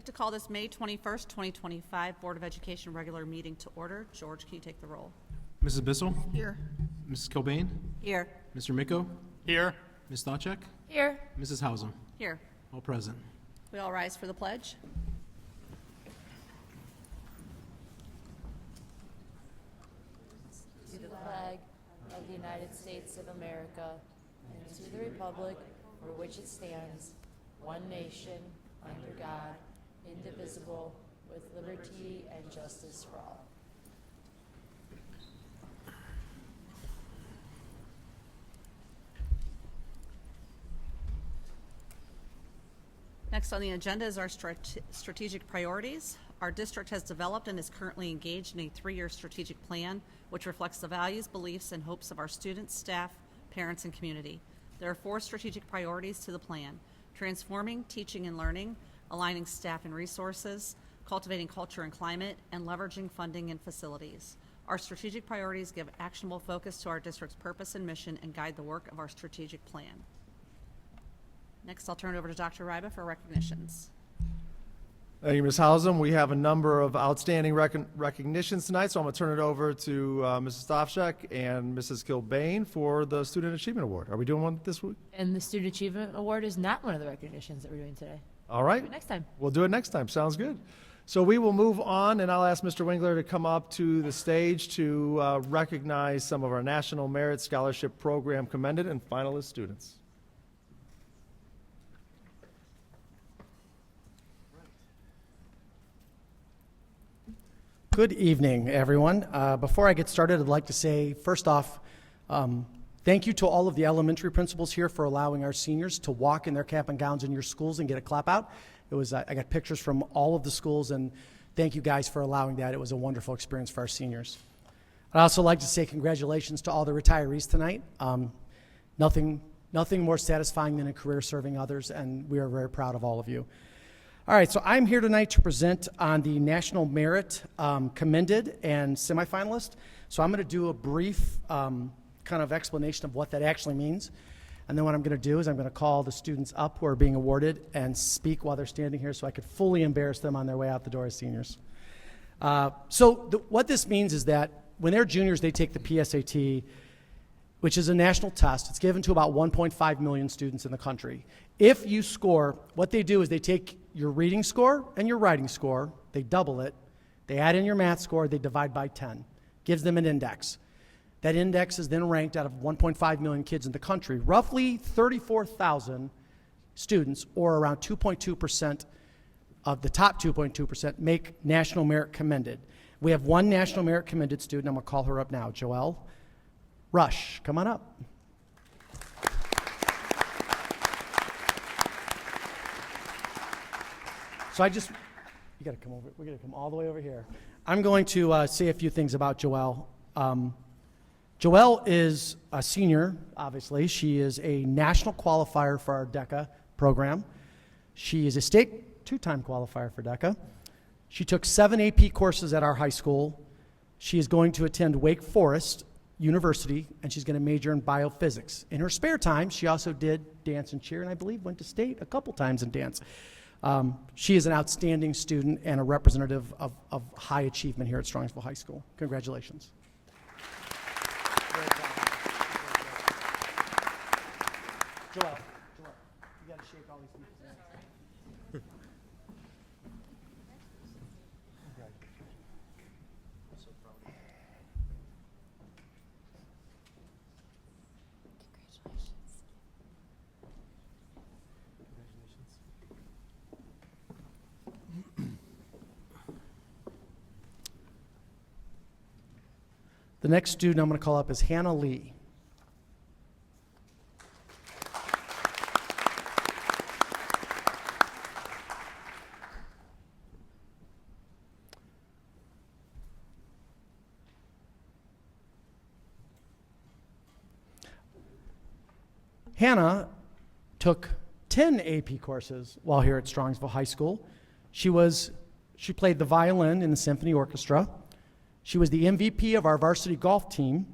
to call this May 21st, 2025 Board of Education regular meeting to order. George, can you take the roll? Mrs. Bissell? Here. Mrs. Kilbane? Here. Mr. Miko? Here. Ms. Stachek? Here. Mrs. Hausum? Here. All present. We all rise for the pledge. To the flag of the United States of America and to the republic for which it stands, one nation, under God, indivisible, with liberty and justice for all. Next on the agenda is our strategic priorities. Our district has developed and is currently engaged in a 3-year strategic plan, which reflects the values, beliefs, and hopes of our students, staff, parents, and community. There are 4 strategic priorities to the plan: transforming teaching and learning, aligning staff and resources, cultivating culture and climate, and leveraging funding and facilities. Our strategic priorities give actionable focus to our district's purpose and mission and guide the work of our strategic plan. Next, I'll turn it over to Dr. Ryba for recognitions. Thank you, Ms. Hausum. We have a number of outstanding recognitions tonight, so I'm going to turn it over to Mrs. Stachek and Mrs. Kilbane for the Student Achievement Award. Are we doing one this week? And the Student Achievement Award is not one of the recognitions that we're doing today. All right. Do it next time. We'll do it next time. Sounds good. So we will move on, and I'll ask Mr. Winkler to come up to the stage to recognize some of our National Merit Scholarship Program commended and finalist students. Good evening, everyone. Before I get started, I'd like to say, first off, thank you to all of the elementary principals here for allowing our seniors to walk in their cap and gowns in your schools and get a clap out. It was, I got pictures from all of the schools, and thank you guys for allowing that. It was a wonderful experience for our seniors. I'd also like to say congratulations to all the retirees tonight. Nothing more satisfying than a career serving others, and we are very proud of all of you. All right, so I'm here tonight to present on the National Merit Commended and Semifinalist. So I'm going to do a brief kind of explanation of what that actually means. And then what I'm going to do is I'm going to call the students up who are being awarded and speak while they're standing here so I could fully embarrass them on their way out the door as seniors. What this means is that when they're juniors, they take the PSAT, which is a national test. It's given to about 1.5 million students in the country. If you score, what they do is they take your reading score and your writing score, they double it, they add in your math score, they divide by 10. Gives them an index. That index is then ranked out of 1.5 million kids in the country. Roughly 34,000 students, or around 2.2% of the top 2.2%, make National Merit Commended. We have one National Merit Commended student. I'm going to call her up now. Joelle Rush, come on up. So you got to come over. We're going to come all the way over here. I'm going to say a few things about Joelle. Joelle is a senior, obviously. She is a national qualifier for our DECA program. She is a state 2-time qualifier for DECA. She took 7 AP courses at our high school. She is going to attend Wake Forest University, and she's going to major in biophysics. In her spare time, she also did dance and cheer, and I believe went to state a couple times in dance. She is an outstanding student and a representative of high achievement here at Strongsville High School. Congratulations. Joelle, you got to shake all these people's hands. The next student I'm going to call up is Hannah Lee. Hannah took 10 AP courses while here at Strongsville High School. She played the violin in the symphony orchestra. She was the MVP of our varsity golf team.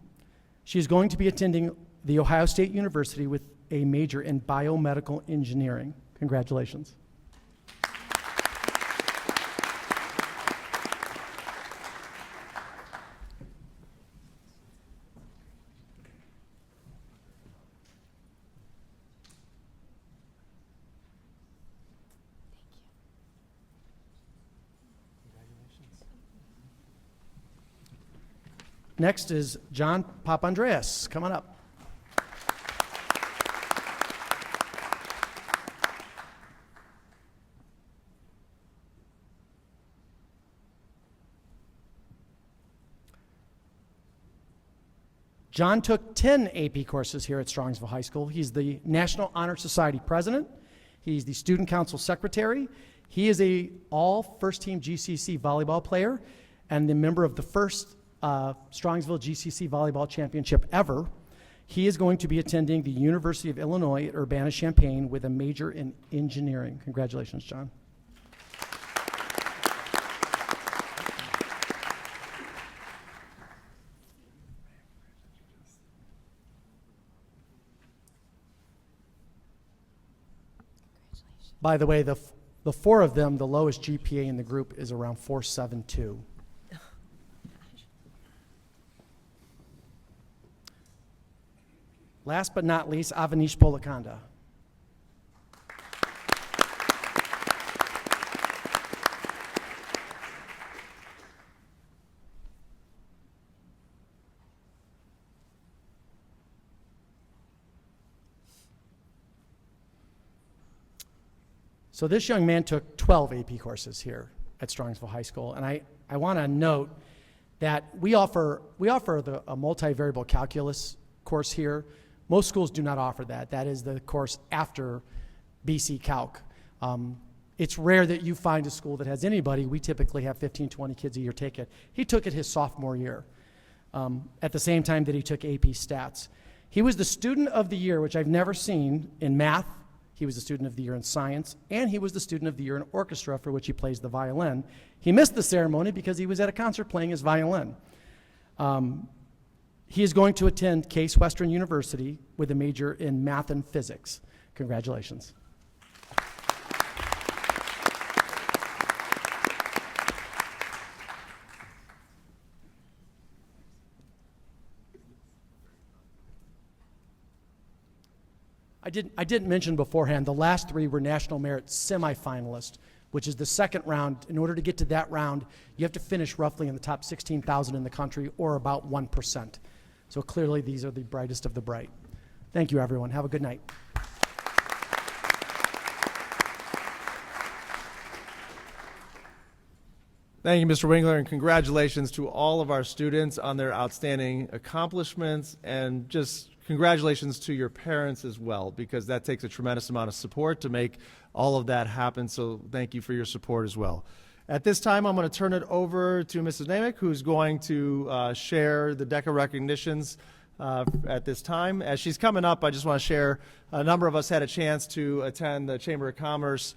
She is going to be attending The Ohio State University with a major in biomedical engineering. Congratulations. Next is John Papandreas. Come on up. John took 10 AP courses here at Strongsville High School. He's the National Honor Society president. He's the student council secretary. He is a all first-team GCC volleyball player and the member of the first Strongsville GCC volleyball championship ever. He is going to be attending the University of Illinois at Urbana-Champaign with a major in engineering. Congratulations, John. By the way, the four of them, the lowest GPA in the group is around 4.72. Last but not least, Avanish Polakanda. So this young man took 12 AP courses here at Strongsville High School, and I want to note that we offer a multivariable calculus course here. Most schools do not offer that. That is the course after BC Calc. It's rare that you find a school that has anybody. We typically have 15, 20 kids a year take it. He took it his sophomore year at the same time that he took AP Stats. He was the student of the year, which I've never seen in math. He was the student of the year in science, and he was the student of the year in orchestra, for which he plays the violin. He missed the ceremony because he was at a concert playing his violin. He is going to attend Case Western University with a major in math and physics. Congratulations. I didn't mention beforehand, the last three were National Merit semifinalists, which is the second round. In order to get to that round, you have to finish roughly in the top 16,000 in the country, or about 1%. So clearly, these are the brightest of the bright. Thank you, everyone. Have a good night. Thank you, Mr. Winkler, and congratulations to all of our students on their outstanding accomplishments, and just congratulations to your parents as well, because that takes a tremendous amount of support to make all of that happen, so thank you for your support as well. At this time, I'm going to turn it over to Mrs. Namick, who's going to share the DECA recognitions at this time. As she's coming up, I just want to share, a number of us had a chance to attend the Chamber of Commerce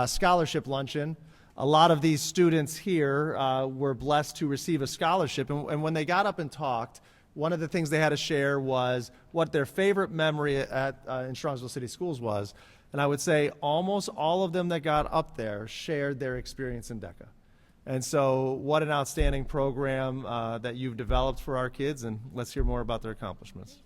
scholarship luncheon. A lot of these students here were blessed to receive a scholarship, and when they got up and talked, one of the things they had to share was what their favorite memory in Strongsville City Schools was. And I would say almost all of them that got up there shared their experience in DECA. And so what an outstanding program that you've developed for our kids, and let's hear more about their accomplishments.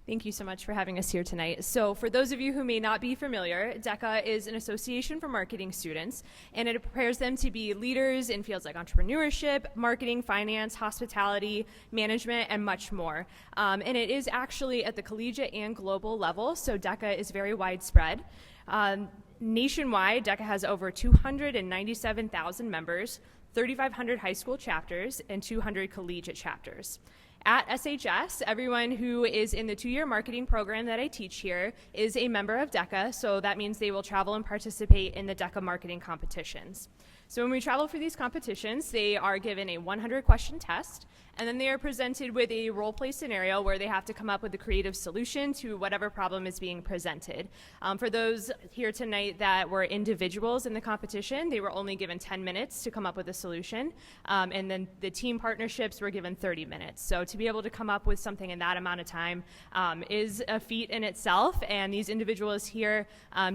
Thank you so much for having us here tonight. So for those of you who may not be familiar, DECA is an association for marketing students, and it prepares them to be leaders in fields like entrepreneurship, marketing, finance, hospitality, management, and much more. And it is actually at the collegiate and global level, so DECA is very widespread. Nationwide, DECA has over 297,000 members, 3,500 high school chapters, and 200 collegiate chapters. At SHS, everyone who is in the 2-year marketing program that I teach here is a member of DECA, so that means they will travel and participate in the DECA marketing competitions. So when we travel for these competitions, they are given a 100-question test, and then they are presented with a role-play scenario where they have to come up with a creative solution to whatever problem is being presented. For those here tonight that were individuals in the competition, they were only given 10 minutes to come up with a solution, and then the team partnerships were given 30 minutes. So to be able to come up with something in that amount of time is a feat in itself, and these individuals here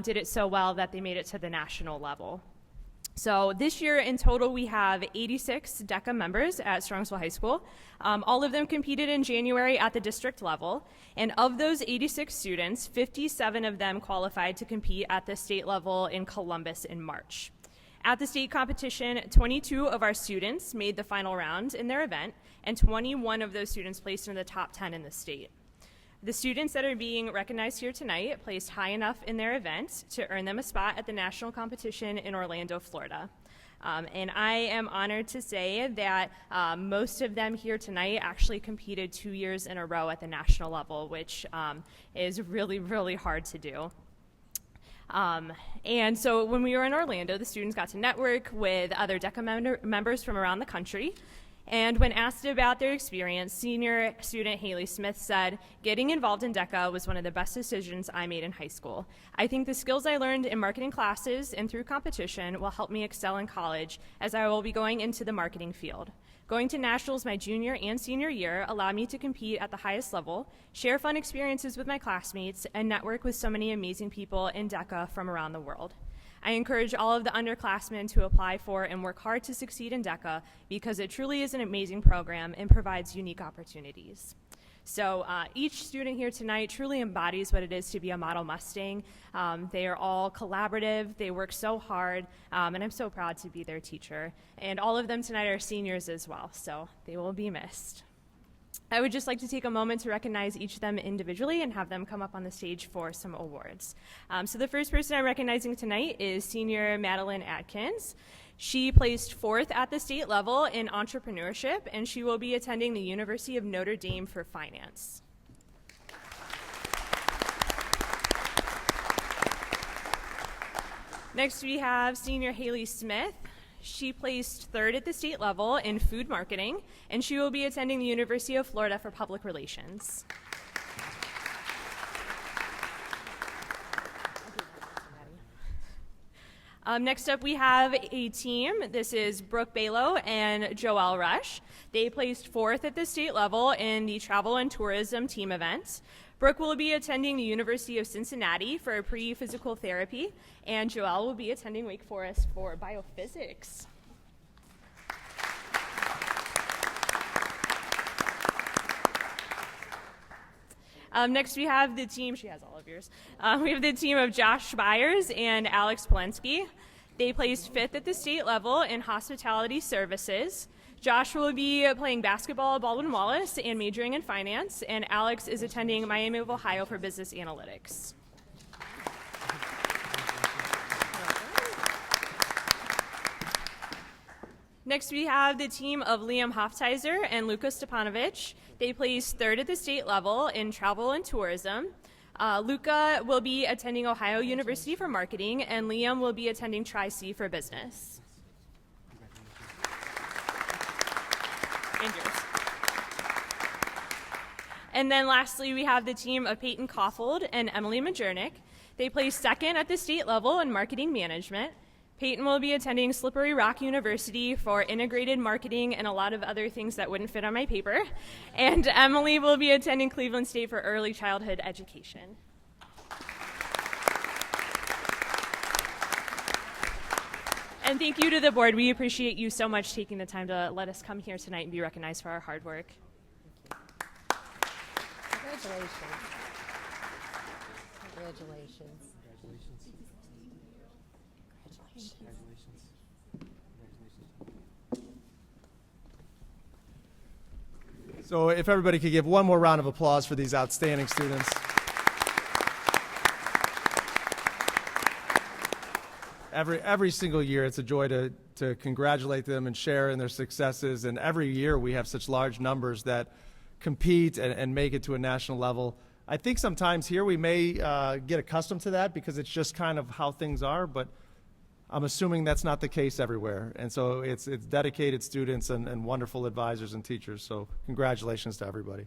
did it so well that they made it to the national level. So this year in total, we have 86 DECA members at Strongsville High School. All of them competed in January at the district level. And of those 86 students, 57 of them qualified to compete at the state level in Columbus in March. At the state competition, 22 of our students made the final round in their event, and 21 of those students placed in the top 10 in the state. The students that are being recognized here tonight placed high enough in their event to earn them a spot at the national competition in Orlando, Florida. And I am honored to say that most of them here tonight actually competed 2 years in a row at the national level, which is really, really hard to do. And so when we were in Orlando, the students got to network with other DECA members from around the country. And when asked about their experience, senior student Haley Smith said, "Getting involved in DECA was one of the best decisions I made in high school. I think the skills I learned in marketing classes and through competition will help me excel in college, as I will be going into the marketing field. Going to nationals my junior and senior year allowed me to compete at the highest level, share fun experiences with my classmates, and network with so many amazing people in DECA from around the world. I encourage all of the underclassmen to apply for and work hard to succeed in DECA because it truly is an amazing program and provides unique opportunities." So each student here tonight truly embodies what it is to be a model Mustang. They are all collaborative, they work so hard, and I'm so proud to be their teacher. And all of them tonight are seniors as well, so they will be missed. I would just like to take a moment to recognize each of them individually and have them come up on the stage for some awards. So the first person I'm recognizing tonight is senior Madeline Atkins. She placed 4th at the state level in entrepreneurship, and she will be attending the University of Notre Dame for finance. Next we have senior Haley Smith. She placed 3rd at the state level in food marketing, and she will be attending the University of Florida for public relations. Next up, we have a team. This is Brooke Balo and Joelle Rush. They placed 4th at the state level in the travel and tourism team event. Brooke will be attending the University of Cincinnati for pre-physical therapy, and Joelle will be attending Wake Forest for biophysics. Next, we have the team. She has all of yours. We have the team of Josh Byers and Alex Polensky. They placed 5th at the state level in hospitality services. Josh will be playing basketball at Baldwin Wallace and majoring in finance, and Alex is attending Miami of Ohio for business analytics. Next, we have the team of Liam Hoftizer and Luka Stepanovich. They placed 3rd at the state level in travel and tourism. Luka will be attending Ohio University for marketing, and Liam will be attending Tri-C for business. And yours. And then lastly, we have the team of Peyton Koffold and Emily Majernik. They placed 2nd at the state level in marketing management. Peyton will be attending Slippery Rock University for integrated marketing and a lot of other things that wouldn't fit on my paper. And Emily will be attending Cleveland State for early childhood education. And thank you to the board. We appreciate you so much taking the time to let us come here tonight and be recognized for our hard work. Congratulations. Congratulations. So if everybody could give one more round of applause for these outstanding students. Every single year, it's a joy to congratulate them and share in their successes. And every year, we have such large numbers that compete and make it to a national level. I think sometimes here we may get accustomed to that because it's just kind of how things are, but I'm assuming that's not the case everywhere. And so it's dedicated students and wonderful advisors and teachers. So congratulations to everybody.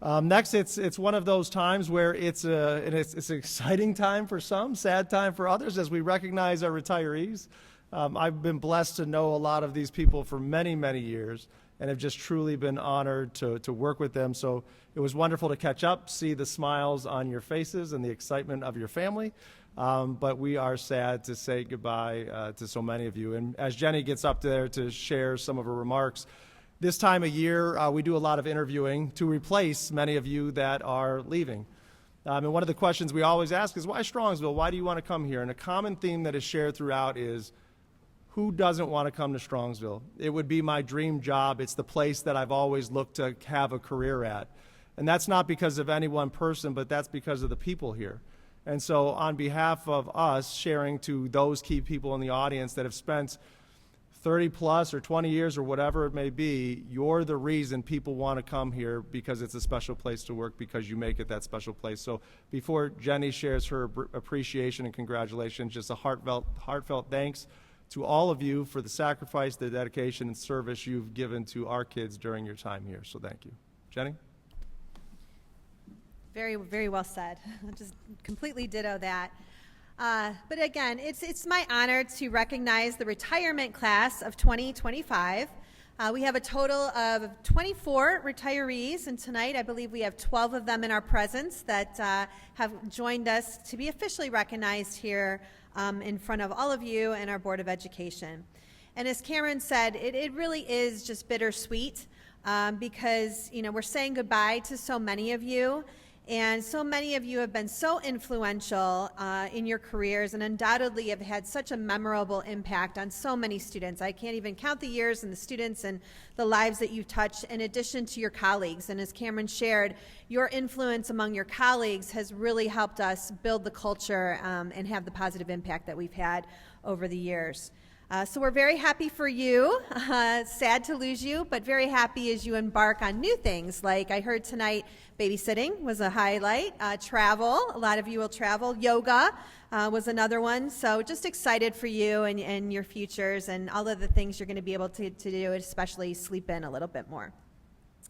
Next, it's one of those times where it's an exciting time for some, sad time for others as we recognize our retirees. I've been blessed to know a lot of these people for many, many years and have just truly been honored to work with them. So it was wonderful to catch up, see the smiles on your faces and the excitement of your family. But we are sad to say goodbye to so many of you. And as Jenny gets up there to share some of her remarks, this time of year we do a lot of interviewing to replace many of you that are leaving. And one of the questions we always ask is, why Strongsville? Why do you want to come here? And a common theme that is shared throughout is, who doesn't want to come to Strongsville? It would be my dream job. It's the place that I've always looked to have a career at. And that's not because of any one person, but that's because of the people here. And so on behalf of us, sharing to those key people in the audience that have spent 30 plus or 20 years or whatever it may be, you're the reason people want to come here, because it's a special place to work, because you make it that special place. So before Jenny shares her appreciation and congratulations, just a heartfelt thanks to all of you for the sacrifice, the dedication, and service you've given to our kids during your time here. So thank you. Jenny? Very, very well said. I'll just completely ditto that. But again, it's my honor to recognize the retirement class of 2025. We have a total of 24 retirees, and tonight I believe we have 12 of them in our presence that have joined us to be officially recognized here in front of all of you and our Board of Education. And as Cameron said, it really is just bittersweet because, you know, we're saying goodbye to so many of you. And so many of you have been so influential in your careers and undoubtedly have had such a memorable impact on so many students. I can't even count the years and the students and the lives that you've touched, in addition to your colleagues. And as Cameron shared, your influence among your colleagues has really helped us build the culture and have the positive impact that we've had over the years. So we're very happy for you, sad to lose you, but very happy as you embark on new things. Like I heard tonight, babysitting was a highlight, travel, a lot of you will travel, yoga was another one. So just excited for you and your futures and all of the things you're going to be able to do, especially sleep in a little bit more.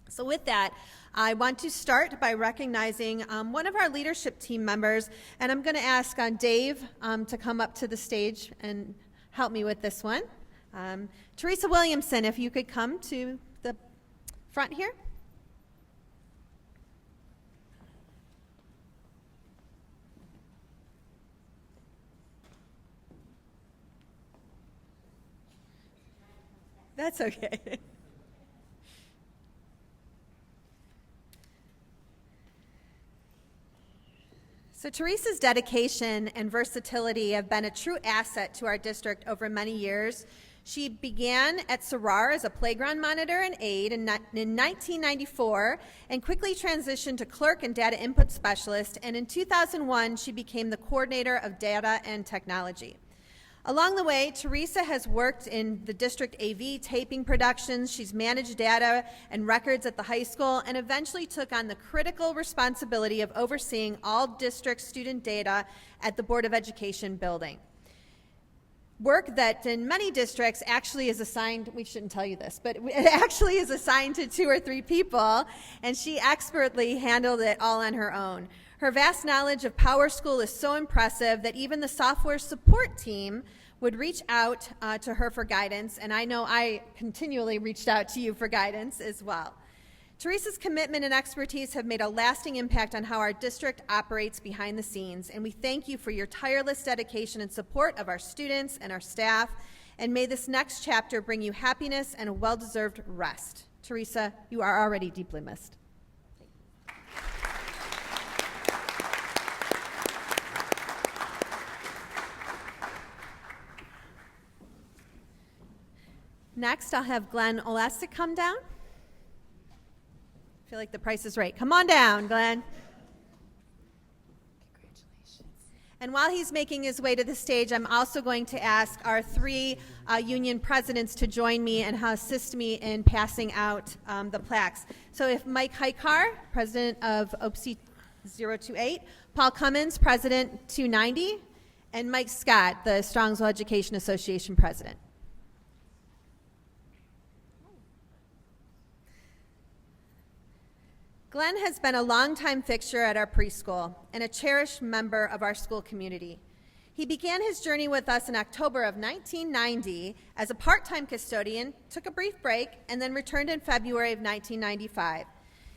So with that, I want to start by recognizing one of our leadership team members, and I'm going to ask Dave to come up to the stage and help me with this one. Teresa Williamson, if you could come to the front here. That's okay. So Teresa's dedication and versatility have been a true asset to our district over many years. She began at Sarar as a playground monitor and aide in 1994 and quickly transitioned to clerk and data input specialist, and in 2001 she became the coordinator of data and technology. Along the way, Teresa has worked in the district AV taping productions. She's managed data and records at the high school and eventually took on the critical responsibility of overseeing all district student data at the Board of Education building. Work that in many districts actually is assigned, we shouldn't tell you this, but it actually is assigned to 2 or 3 people, and she expertly handled it all on her own. Her vast knowledge of PowerSchool is so impressive that even the software support team would reach out to her for guidance, and I know I continually reached out to you for guidance as well. Teresa's commitment and expertise have made a lasting impact on how our district operates behind the scenes, and we thank you for your tireless dedication and support of our students and our staff, and may this next chapter bring you happiness and a well-deserved rest. Teresa, you are already deeply missed. Next, I'll have Glenn Olastic come down. I feel like the price is right. Come on down, Glenn. Congratulations. And while he's making his way to the stage, I'm also going to ask our 3 union presidents to join me and assist me in passing out the plaques. So if Mike Heikar, president of OPC 028, Paul Cummins, president 290, and Mike Scott, the Strongsville Education Association president. Glenn has been a longtime fixture at our preschool and a cherished member of our school community. He began his journey with us in October of 1990 as a part-time custodian, took a brief break, and then returned in February of 1995.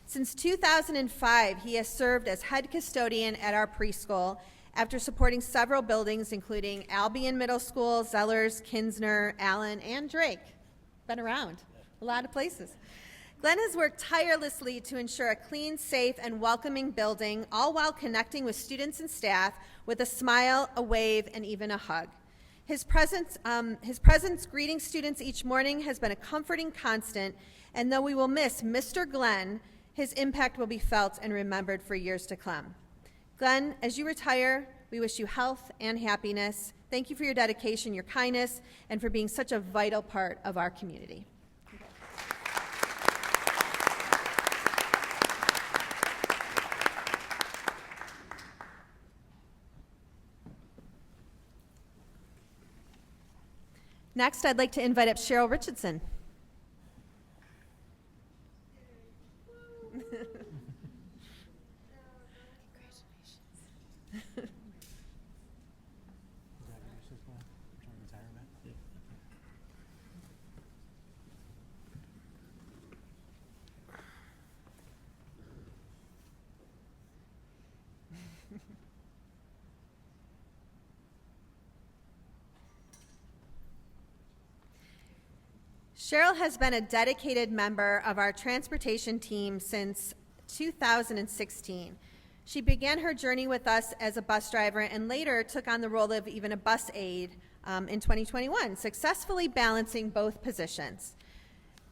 Since 2005, he has served as head custodian at our preschool after supporting several buildings, including Albion Middle School, Zellers, Kinsner, Allen, and Drake. Been around a lot of places. Glenn has worked tirelessly to ensure a clean, safe, and welcoming building, all while connecting with students and staff with a smile, a wave, and even a hug. His presence greeting students each morning has been a comforting constant, and though we will miss Mr. Glenn, his impact will be felt and remembered for years to come. Glenn, as you retire, we wish you health and happiness. Thank you for your dedication, your kindness, and for being such a vital part of our community. Next, I'd like to invite up Cheryl Richardson. Cheryl has been a dedicated member of our transportation team since 2016. She began her journey with us as a bus driver and later took on the role of even a bus aide in 2021, successfully balancing both positions.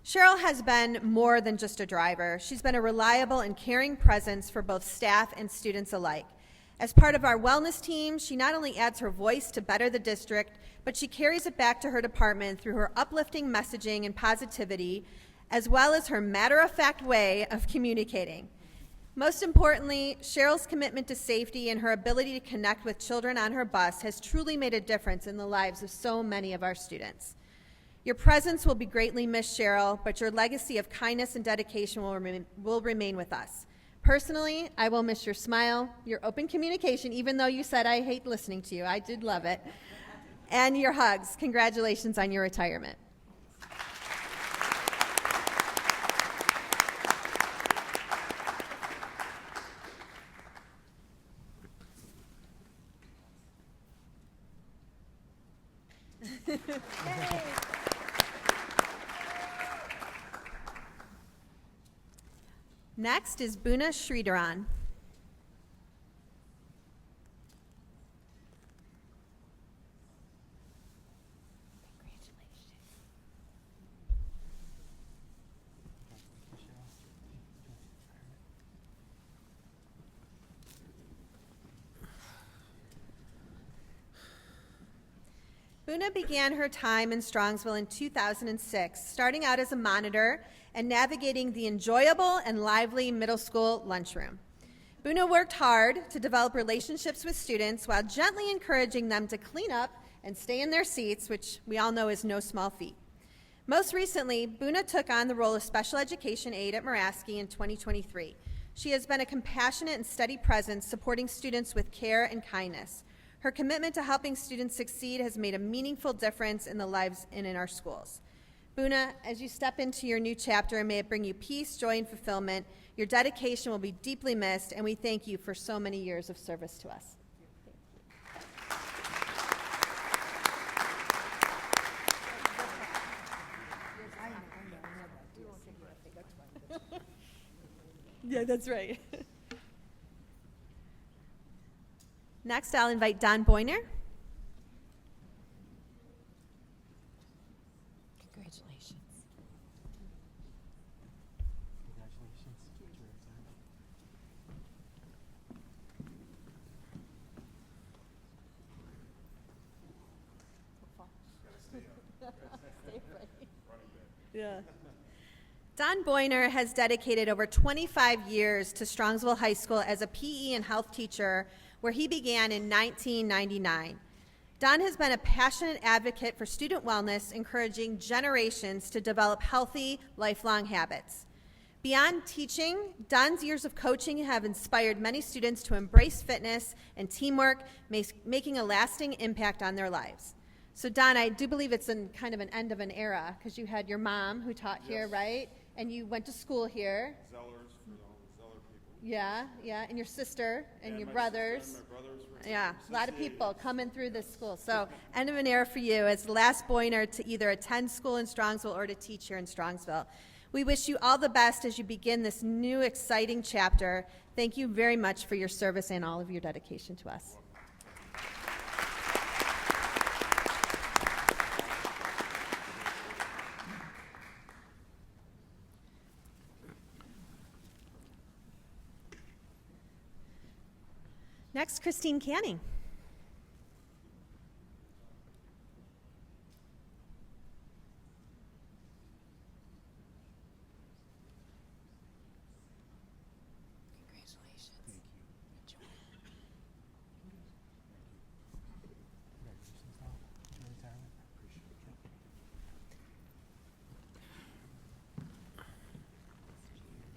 Cheryl has been more than just a driver. She's been a reliable and caring presence for both staff and students alike. As part of our wellness team, she not only adds her voice to better the district, but she carries it back to her department through her uplifting messaging and positivity, as well as her matter-of-fact way of communicating. Most importantly, Cheryl's commitment to safety and her ability to connect with children on her bus has truly made a difference in the lives of so many of our students. Your presence will be greatly missed, Cheryl, but your legacy of kindness and dedication will remain with us. Personally, I will miss your smile, your open communication, even though you said I hate listening to you. I did love it. And your hugs. Congratulations on your retirement. Yay. Next is Buna Sridharan. Buna began her time in Strongsville in 2006, starting out as a monitor and navigating the enjoyable and lively middle school lunchroom. Buna worked hard to develop relationships with students while gently encouraging them to clean up and stay in their seats, which we all know is no small feat. Most recently, Buna took on the role of special education aide at Muraski in 2023. She has been a compassionate and steady presence, supporting students with care and kindness. Her commitment to helping students succeed has made a meaningful difference in the lives and in our schools. Buna, as you step into your new chapter, may it bring you peace, joy, and fulfillment. Your dedication will be deeply missed, and we thank you for so many years of service to us. Yeah, that's right. Next, I'll invite Don Boyner. Congratulations. Yeah. Don Boyner has dedicated over 25 years to Strongsville High School as a PE and health teacher, where he began in 1999. Don has been a passionate advocate for student wellness, encouraging generations to develop healthy, lifelong habits. Beyond teaching, Don's years of coaching have inspired many students to embrace fitness and teamwork, making a lasting impact on their lives. So Don, I do believe it's kind of an end of an era, because you had your mom who taught here, right? And you went to school here. Zellers for the Zeller people. Yeah, and your sister and your brothers. And my brothers were Yeah, a lot of people coming through this school. So end of an era for you as the last Boyner to either attend school in Strongsville or to teach here in Strongsville. We wish you all the best as you begin this new exciting chapter. Thank you very much for your service and all of your dedication to us. Next, Christine Canning.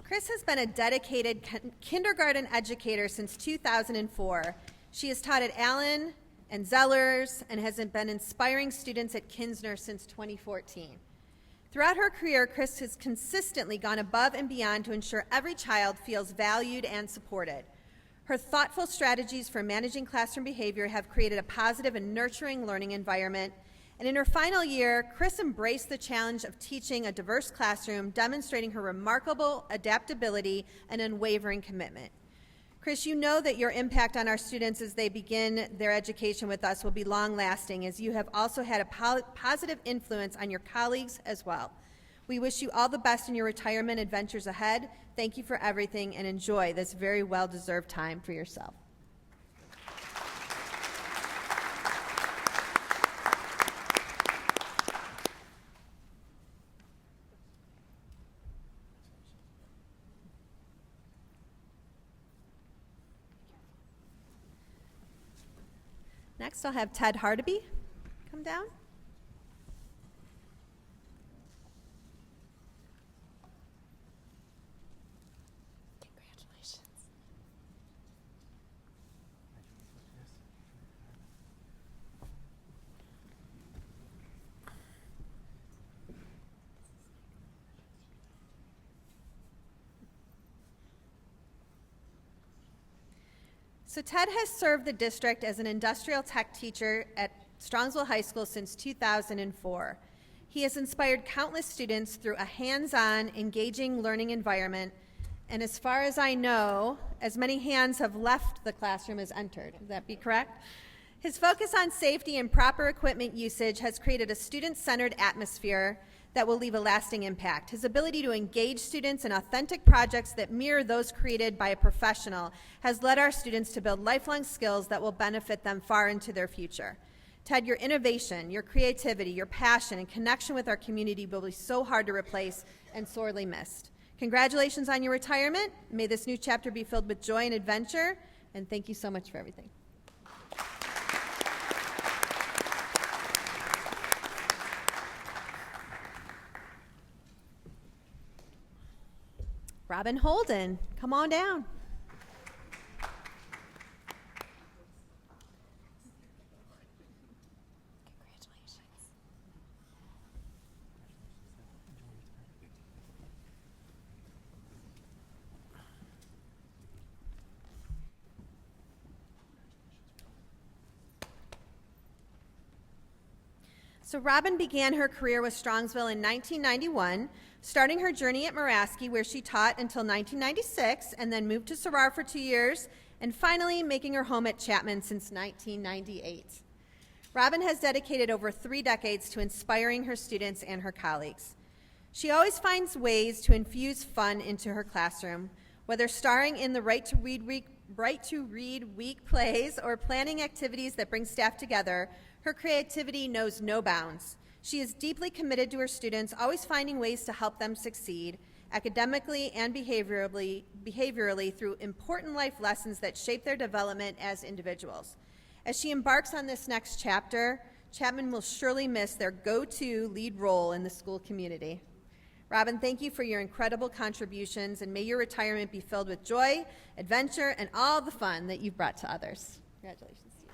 Chris has been a dedicated kindergarten educator since 2004. She has taught at Allen and Zellers and has been inspiring students at Kinsner since 2014. Throughout her career, Chris has consistently gone above and beyond to ensure every child feels valued and supported. Her thoughtful strategies for managing classroom behavior have created a positive and nurturing learning environment. And in her final year, Chris embraced the challenge of teaching a diverse classroom, demonstrating her remarkable adaptability and unwavering commitment. Chris, you know that your impact on our students as they begin their education with us will be long-lasting, as you have also had a positive influence on your colleagues as well. We wish you all the best in your retirement adventures ahead. Thank you for everything, and enjoy this very well-deserved time for yourself. Next, I'll have Ted Hardeby come down. Congratulations. So Ted has served the district as an industrial tech teacher at Strongsville High School since 2004. He has inspired countless students through a hands-on, engaging learning environment, and as far as I know, as many hands have left the classroom as entered. Would that be correct? His focus on safety and proper equipment usage has created a student-centered atmosphere that will leave a lasting impact. His ability to engage students in authentic projects that mirror those created by a professional has led our students to build lifelong skills that will benefit them far into their future. Ted, your innovation, your creativity, your passion, and connection with our community will be so hard to replace and sorely missed. Congratulations on your retirement. May this new chapter be filled with joy and adventure, and thank you so much for everything. Robin Holden, come on down. Congratulations. So Robin began her career with Strongsville in 1991, starting her journey at Muraski, where she taught until 1996, and then moved to Sarar for 2 years, and finally making her home at Chapman since 1998. Robin has dedicated over 3 decades to inspiring her students and her colleagues. She always finds ways to infuse fun into her classroom, whether starring in the Right to Read Week plays or planning activities that bring staff together. Her creativity knows no bounds. She is deeply committed to her students, always finding ways to help them succeed academically and behaviorally through important life lessons that shape their development as individuals. As she embarks on this next chapter, Chapman will surely miss their go-to lead role in the school community. Robin, thank you for your incredible contributions, and may your retirement be filled with joy, adventure, and all the fun that you've brought to others. Congratulations to you.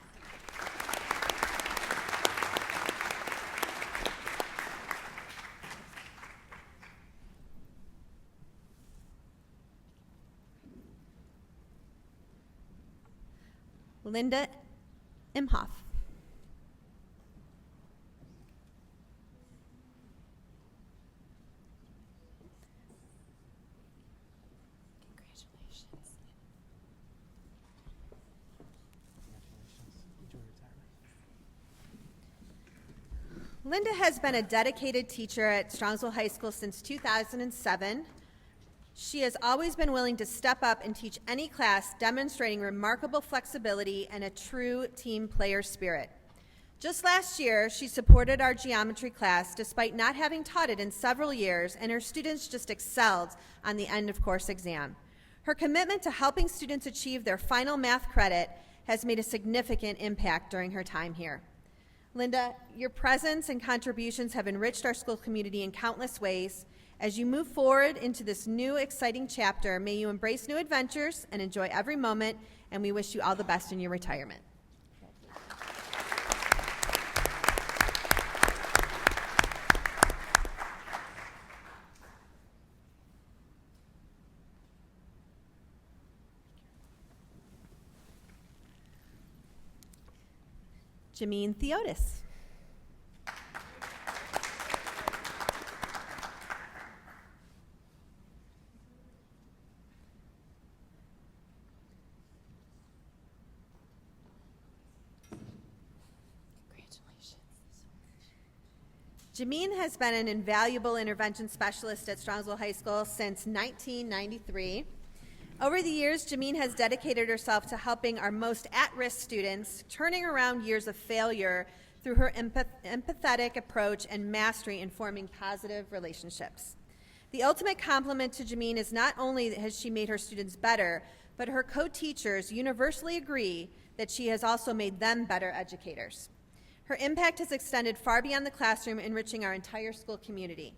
Linda Imhoff. Congratulations. Linda has been a dedicated teacher at Strongsville High School since 2007. She has always been willing to step up and teach any class, demonstrating remarkable flexibility and a true team player spirit. Just last year, she supported our geometry class despite not having taught it in several years, and her students just excelled on the end of course exam. Her commitment to helping students achieve their final math credit has made a significant impact during her time here. Linda, your presence and contributions have enriched our school community in countless ways. As you move forward into this new exciting chapter, may you embrace new adventures and enjoy every moment, and we wish you all the best in your retirement. Jameen Theotis. Jameen has been an invaluable intervention specialist at Strongsville High School since 1993. Over the years, Jameen has dedicated herself to helping our most at-risk students, turning around years of failure through her empathetic approach and mastery in forming positive relationships. The ultimate compliment to Jameen is not only has she made her students better, but her co-teachers universally agree that she has also made them better educators. Her impact has extended far beyond the classroom, enriching our entire school community.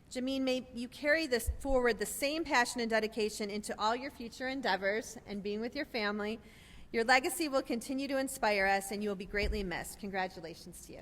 Jameen, may you carry this forward, the same passion and dedication into all your future endeavors and being with your family. Your legacy will continue to inspire us, and you will be greatly missed. Congratulations to you.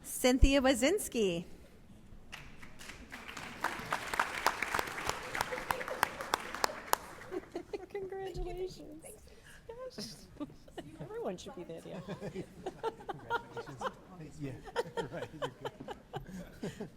Cynthia Wazinski. Congratulations. Yes. Everyone should be there, yeah. Yeah, right. You're good.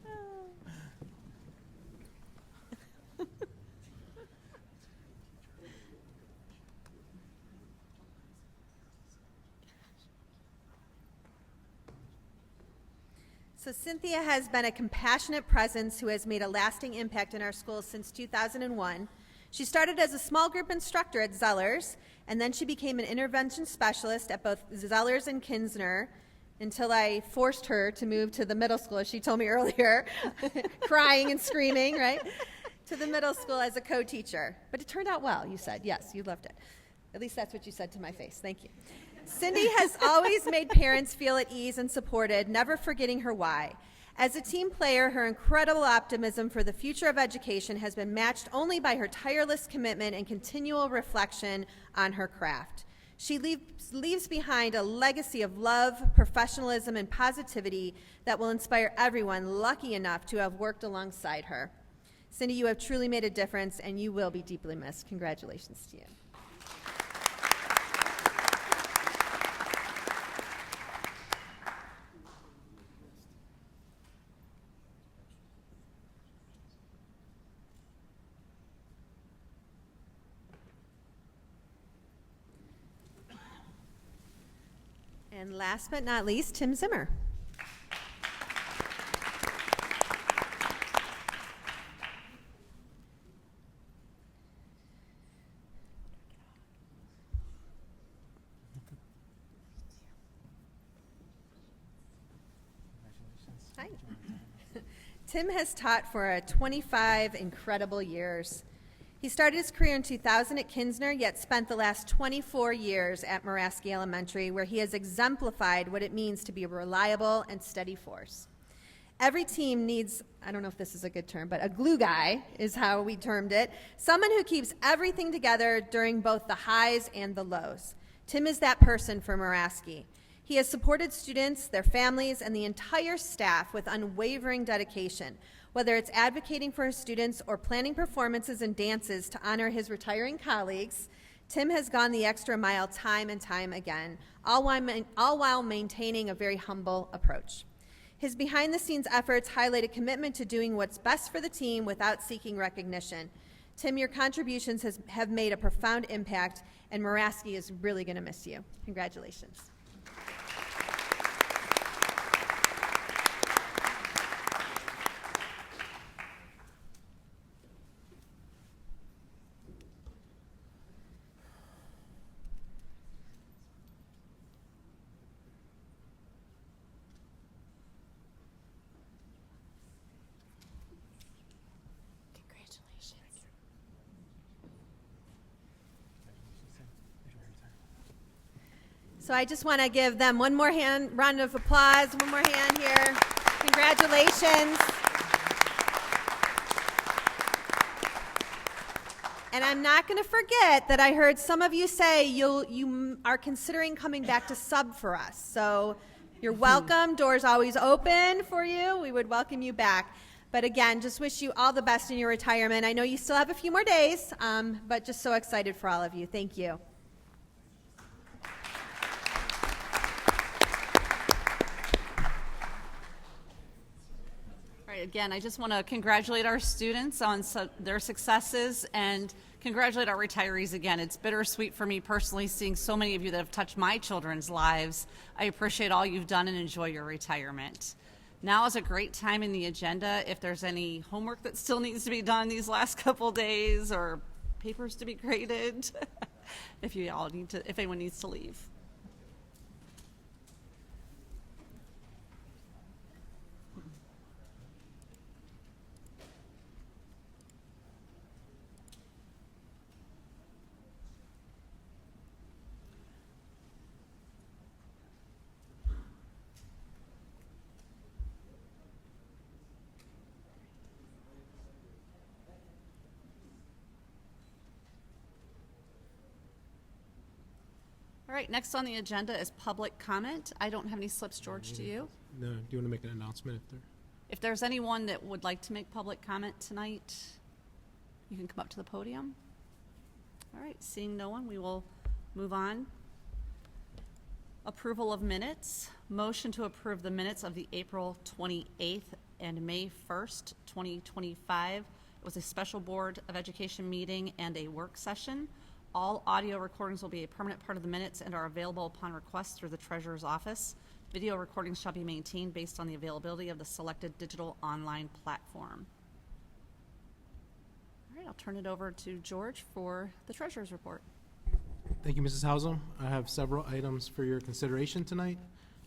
So Cynthia has been a compassionate presence who has made a lasting impact in our schools since 2001. She started as a small group instructor at Zellers, and then she became an intervention specialist at both Zellers and Kinsner until I forced her to move to the middle school, as she told me earlier, crying and screaming, right, to the middle school as a co-teacher. But it turned out well, you said. Yes, you loved it. At least that's what you said to my face. Thank you. Cindy has always made parents feel at ease and supported, never forgetting her why. As a team player, her incredible optimism for the future of education has been matched only by her tireless commitment and continual reflection on her craft. She leaves behind a legacy of love, professionalism, and positivity that will inspire everyone lucky enough to have worked alongside her. Cindy, you have truly made a difference, and you will be deeply missed. Congratulations to you. And last but not least, Tim Zimmer. Hi. Tim has taught for 25 incredible years. He started his career in 2000 at Kinsner, yet spent the last 24 years at Moraski Elementary, where he has exemplified what it means to be a reliable and steady force. Every team needs, I don't know if this is a good term, but a glue guy is how we termed it, someone who keeps everything together during both the highs and the lows. Tim is that person for Moraski. He has supported students, their families, and the entire staff with unwavering dedication, whether it's advocating for his students or planning performances and dances to honor his retiring colleagues. Tim has gone the extra mile time and time again, all while maintaining a very humble approach. His behind-the-scenes efforts highlight a commitment to doing what's best for the team without seeking recognition. Tim, your contributions have made a profound impact, and Moraski is really going to miss you. Congratulations. So I just want to give them one more round of applause, one more hand here. Congratulations. And I'm not going to forget that I heard some of you say you are considering coming back to sub for us. So you're welcome. Doors always open for you. We would welcome you back. But again, just wish you all the best in your retirement. I know you still have a few more days, but just so excited for all of you. Thank you. Again, I just want to congratulate our students on their successes and congratulate our retirees again. It's bittersweet for me personally seeing so many of you that have touched my children's lives. I appreciate all you've done and enjoy your retirement. Now is a great time in the agenda. If there's any homework that still needs to be done these last couple days or papers to be graded, if anyone needs to leave. All right, next on the agenda is public comment. I don't have any slips, George, do you? No, do you want to make an announcement If there's anyone that would like to make public comment tonight, you can come up to the podium. All right, seeing no one, we will move on. Approval of minutes. Motion to approve the minutes of the April 28th and May 1st, 2025. It was a special Board of Education meeting and a work session. All audio recordings will be a permanent part of the minutes and are available upon request through the Treasurer's Office. Video recordings shall be maintained based on the availability of the selected digital online platform. All right, I'll turn it over to George for the Treasurer's Report. Thank you, Mrs. Hausum. I have several items for your consideration tonight.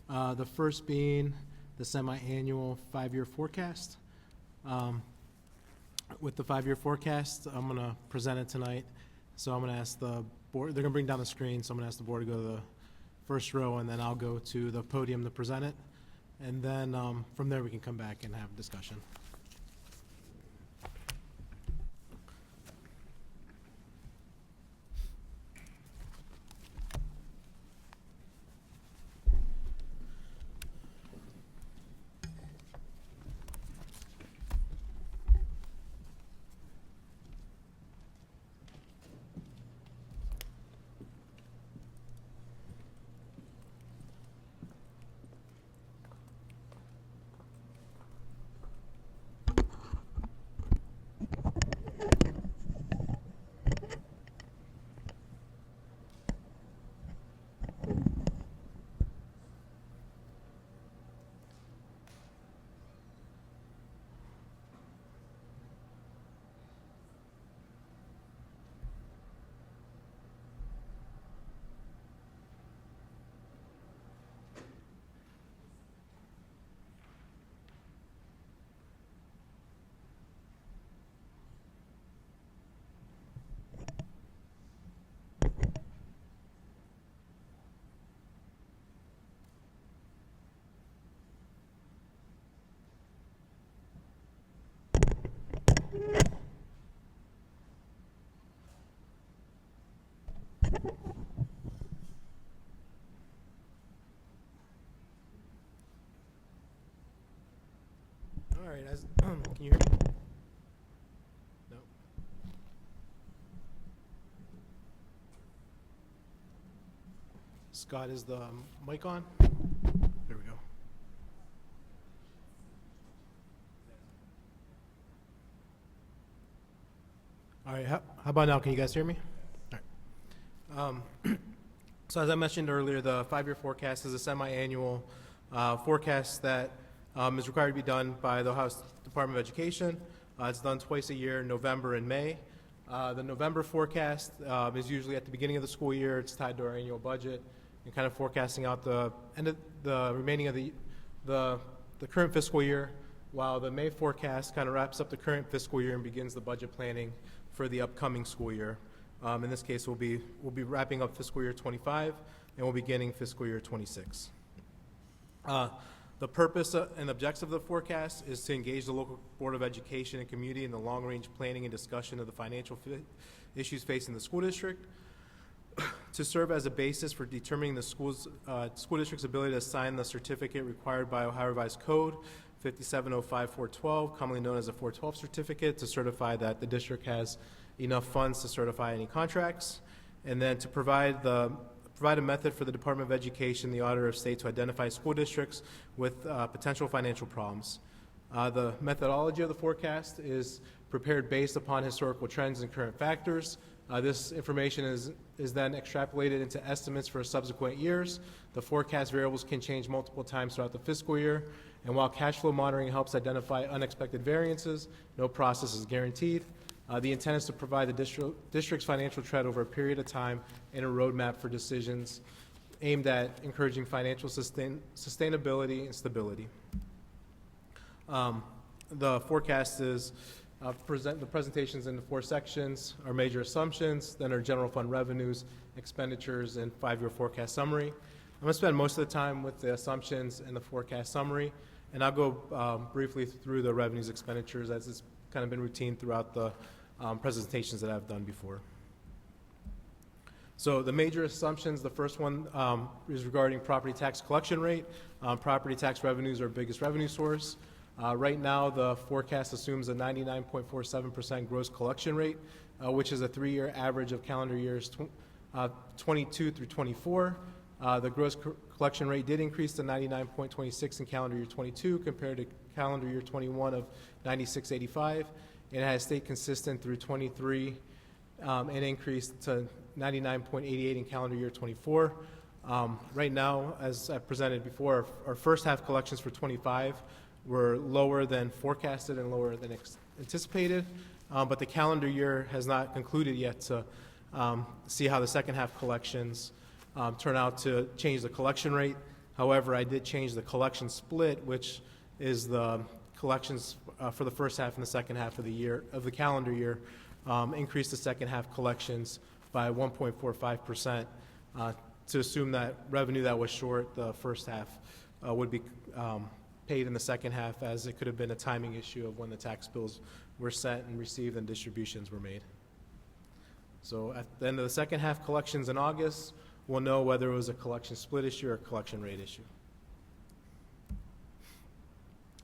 The first being the semi-annual 5-year forecast. With the 5-year forecast, I'm going to present it tonight. So I'm going to ask the board, they're going to bring down the screen, so I'm going to ask the board to go to the first row, and then I'll go to the podium to present it. And then from there we can come back and have discussion. All right, can you hear me? No? Scott, is the mic on? There we go. All right, how about now? Can you guys hear me? All right. So as I mentioned earlier, the 5-year forecast is a semi-annual forecast that is required to be done by the Ohio Department of Education. It's done twice a year, November and May. The November forecast is usually at the beginning of the school year. It's tied to our annual budget and kind of forecasting out the end of the remaining of the current fiscal year, while the May forecast kind of wraps up the current fiscal year and begins the budget planning for the upcoming school year. In this case, we'll be wrapping up fiscal year 25 and we'll be beginning fiscal year 26. The purpose and objectives of the forecast is to engage the local Board of Education and community in the long-range planning and discussion of the financial issues facing the school district, to serve as a basis for determining the school district's ability to assign the certificate required by Ohio Revised Code 5705-412, commonly known as a 412 certificate, to certify that the district has enough funds to certify any contracts, and then to provide a method for the Department of Education, the Auditor of State, to identify school districts with potential financial problems. The methodology of the forecast is prepared based upon historical trends and current factors. This information is then extrapolated into estimates for subsequent years. The forecast variables can change multiple times throughout the fiscal year, and while cash flow monitoring helps identify unexpected variances, no process is guaranteed. The intent is to provide the district's financial trend over a period of time and a roadmap for decisions aimed at encouraging financial sustainability and stability. The forecast is the presentations in the 4 sections, our major assumptions, then our general fund revenues, expenditures, and 5-year forecast summary. I'm going to spend most of the time with the assumptions and the forecast summary, and I'll go briefly through the revenues, expenditures, as it's kind of been routine throughout the presentations that I've done before. So the major assumptions, the first one is regarding property tax collection rate. Property tax revenues are our biggest revenue source. Right now, the forecast assumes a 99.47% gross collection rate, which is a 3-year average of calendar years 22 through 24. The gross collection rate did increase to 99.26 in calendar year 22 compared to calendar year 21 of 96.85. It has stayed consistent through 23 and increased to 99.88 in calendar year 24. Right now, as I presented before, our first half collections for 25 were lower than forecasted and lower than anticipated, but the calendar year has not concluded yet to see how the second half collections turn out to change the collection rate. However, I did change the collection split, which is the collections for the first half and the second half of the year, of the calendar year, increased the second half collections by 1.45% to assume that revenue that was short the first half would be paid in the second half, as it could have been a timing issue of when the tax bills were sent and received and distributions were made. So at the end of the second half collections in August, we'll know whether it was a collection split issue or a collection rate issue.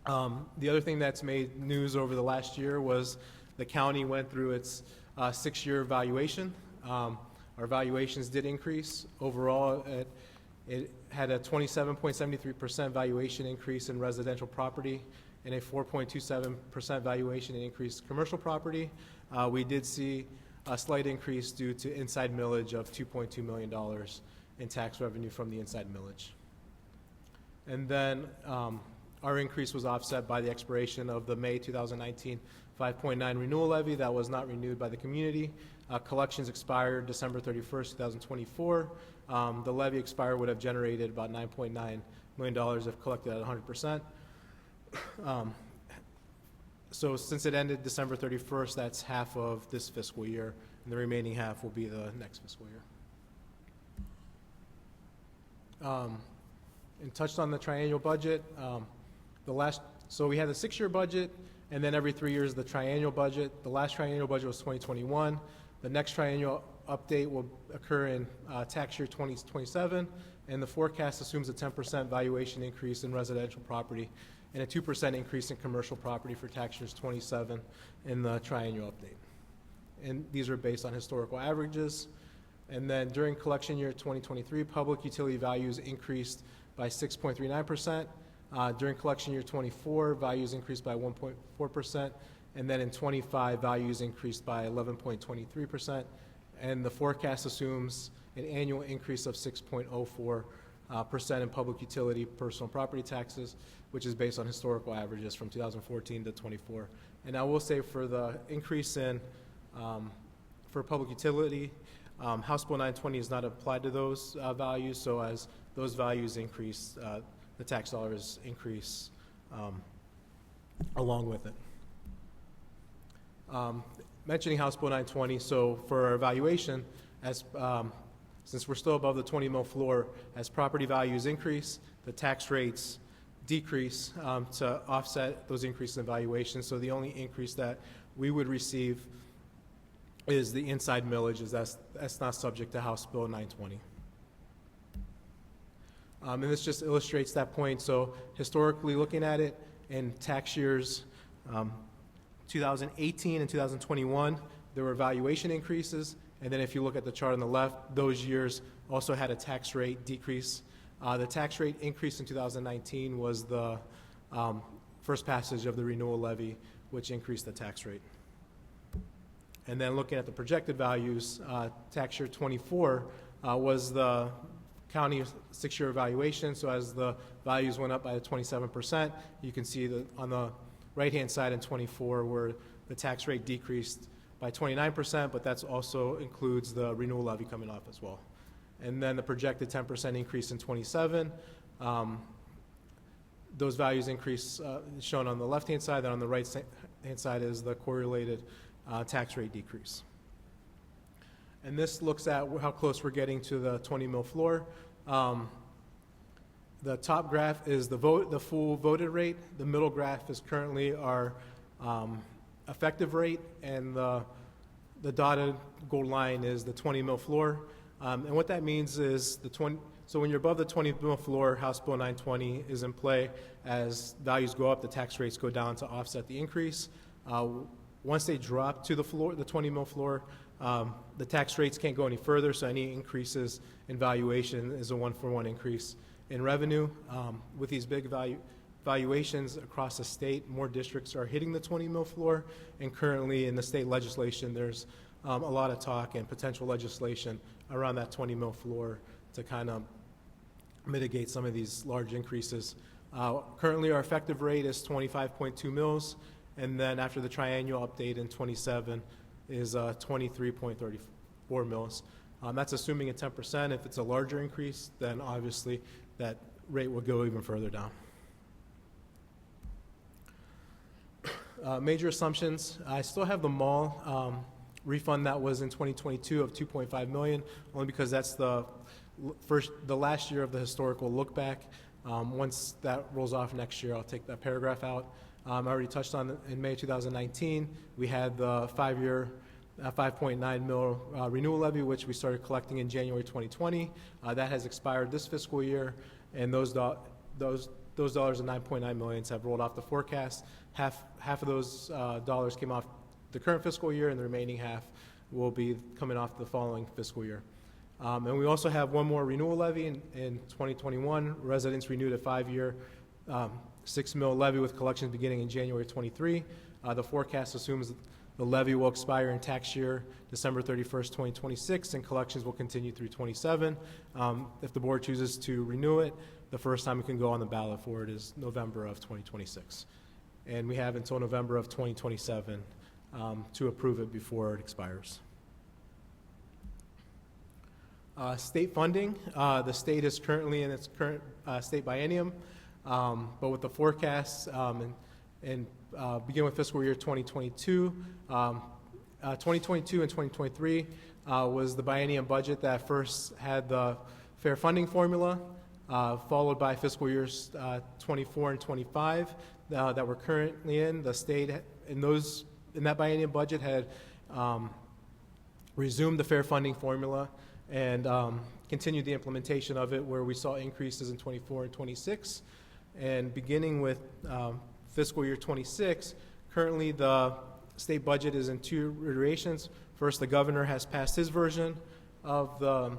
The other thing that's made news over the last year was the county went through its 6-year evaluation. Our valuations did increase. Overall, it had a 27.73% valuation increase in residential property and a 4.27% valuation increase in commercial property. We did see a slight increase due to inside millage of $2.2 million in tax revenue from the inside millage. And then our increase was offset by the expiration of the May 2019 5.9 renewal levy that was not renewed by the community. Collections expired December 31st, 2024. The levy expired would have generated about $9.9 million if collected at 100%. So since it ended December 31st, that's half of this fiscal year, and the remaining half will be the next fiscal year. And touched on the triennial budget. So we had the 6-year budget, and then every 3 years the triennial budget. The last triennial budget was 2021. The next triennial update will occur in tax year 2027, and the forecast assumes a 10% valuation increase in residential property and a 2% increase in commercial property for tax years 27 in the triennial update. And these are based on historical averages. And then during collection year 2023, public utility values increased by 6.39%. During collection year 24, values increased by 1.4%. And then in 25, values increased by 11.23%. And the forecast assumes an annual increase of 6.04% in public utility personal property taxes, which is based on historical averages from 2014 to 24. And I will say for the increase in, for public utility, House Bill 920 is not applied to those values, so as those values increase, the tax dollars increase along with it. Mentioning House Bill 920, so for our evaluation, as since we're still above the 20 mil floor, as property values increase, the tax rates decrease to offset those increases in valuation. So the only increase that we would receive is the inside millages. That's not subject to House Bill 920. And this just illustrates that point. So historically looking at it, in tax years 2018 and 2021, there were valuation increases. And then if you look at the chart on the left, those years also had a tax rate decrease. The tax rate increase in 2019 was the first passage of the renewal levy, which increased the tax rate. And then looking at the projected values, tax year 24 was the county 6-year evaluation. So as the values went up by 27%, you can see that on the right-hand side in 24 where the tax rate decreased by 29%, but that also includes the renewal levy coming off as well. And then the projected 10% increase in 27, those values increase shown on the left-hand side, then on the right-hand side is the correlated tax rate decrease. And this looks at how close we're getting to the 20 mil floor. The top graph is the full voted rate. The middle graph is currently our effective rate, and the dotted gold line is the 20 mil floor. And what that means is so when you're above the 20 mil floor, House Bill 920 is in play. As values go up, the tax rates go down to offset the increase. Once they drop to the floor, the 20 mil floor, the tax rates can't go any further, so any increases in valuation is a one-for-one increase in revenue. With these big valuations across the state, more districts are hitting the 20 mil floor, and currently in the state legislation, there's a lot of talk and potential legislation around that 20 mil floor to kind of mitigate some of these large increases. Currently, our effective rate is 25.2 mils, and then after the triennial update in 27 is 23.34 mils. That's assuming a 10%. If it's a larger increase, then obviously that rate will go even further down. Major assumptions. I still have the mall refund that was in 2022 of $2.5 million, only because that's the last year of the historical look back. Once that rolls off next year, I'll take that paragraph out. I already touched on in May 2019, we had the 5-year 5.9 mil renewal levy, which we started collecting in January 2020. That has expired this fiscal year, and those dollars of 9.9 million have rolled off the forecast. Half of those dollars came off the current fiscal year, and the remaining half will be coming off the following fiscal year. And we also have one more renewal levy in 2021. Residents renewed a 5-year 6 mil levy with collections beginning in January 23. The forecast assumes the levy will expire in tax year December 31st, 2026, and collections will continue through 27. If the board chooses to renew it, the first time it can go on the ballot for it is November of 2026. And we have until November of 2027 to approve it before it expires. State funding. The state is currently in its current state biennium, but with the forecasts and begin with fiscal year 2022. 2022 and 2023 was the biennium budget that first had the fair funding formula, followed by fiscal years 24 and 25 that we're currently in. The state in that biennium budget had resumed the fair funding formula and continued the implementation of it, where we saw increases in 24 and 26. And beginning with fiscal year 26, currently the state budget is in 2 iterations. First, the governor has passed his version, of the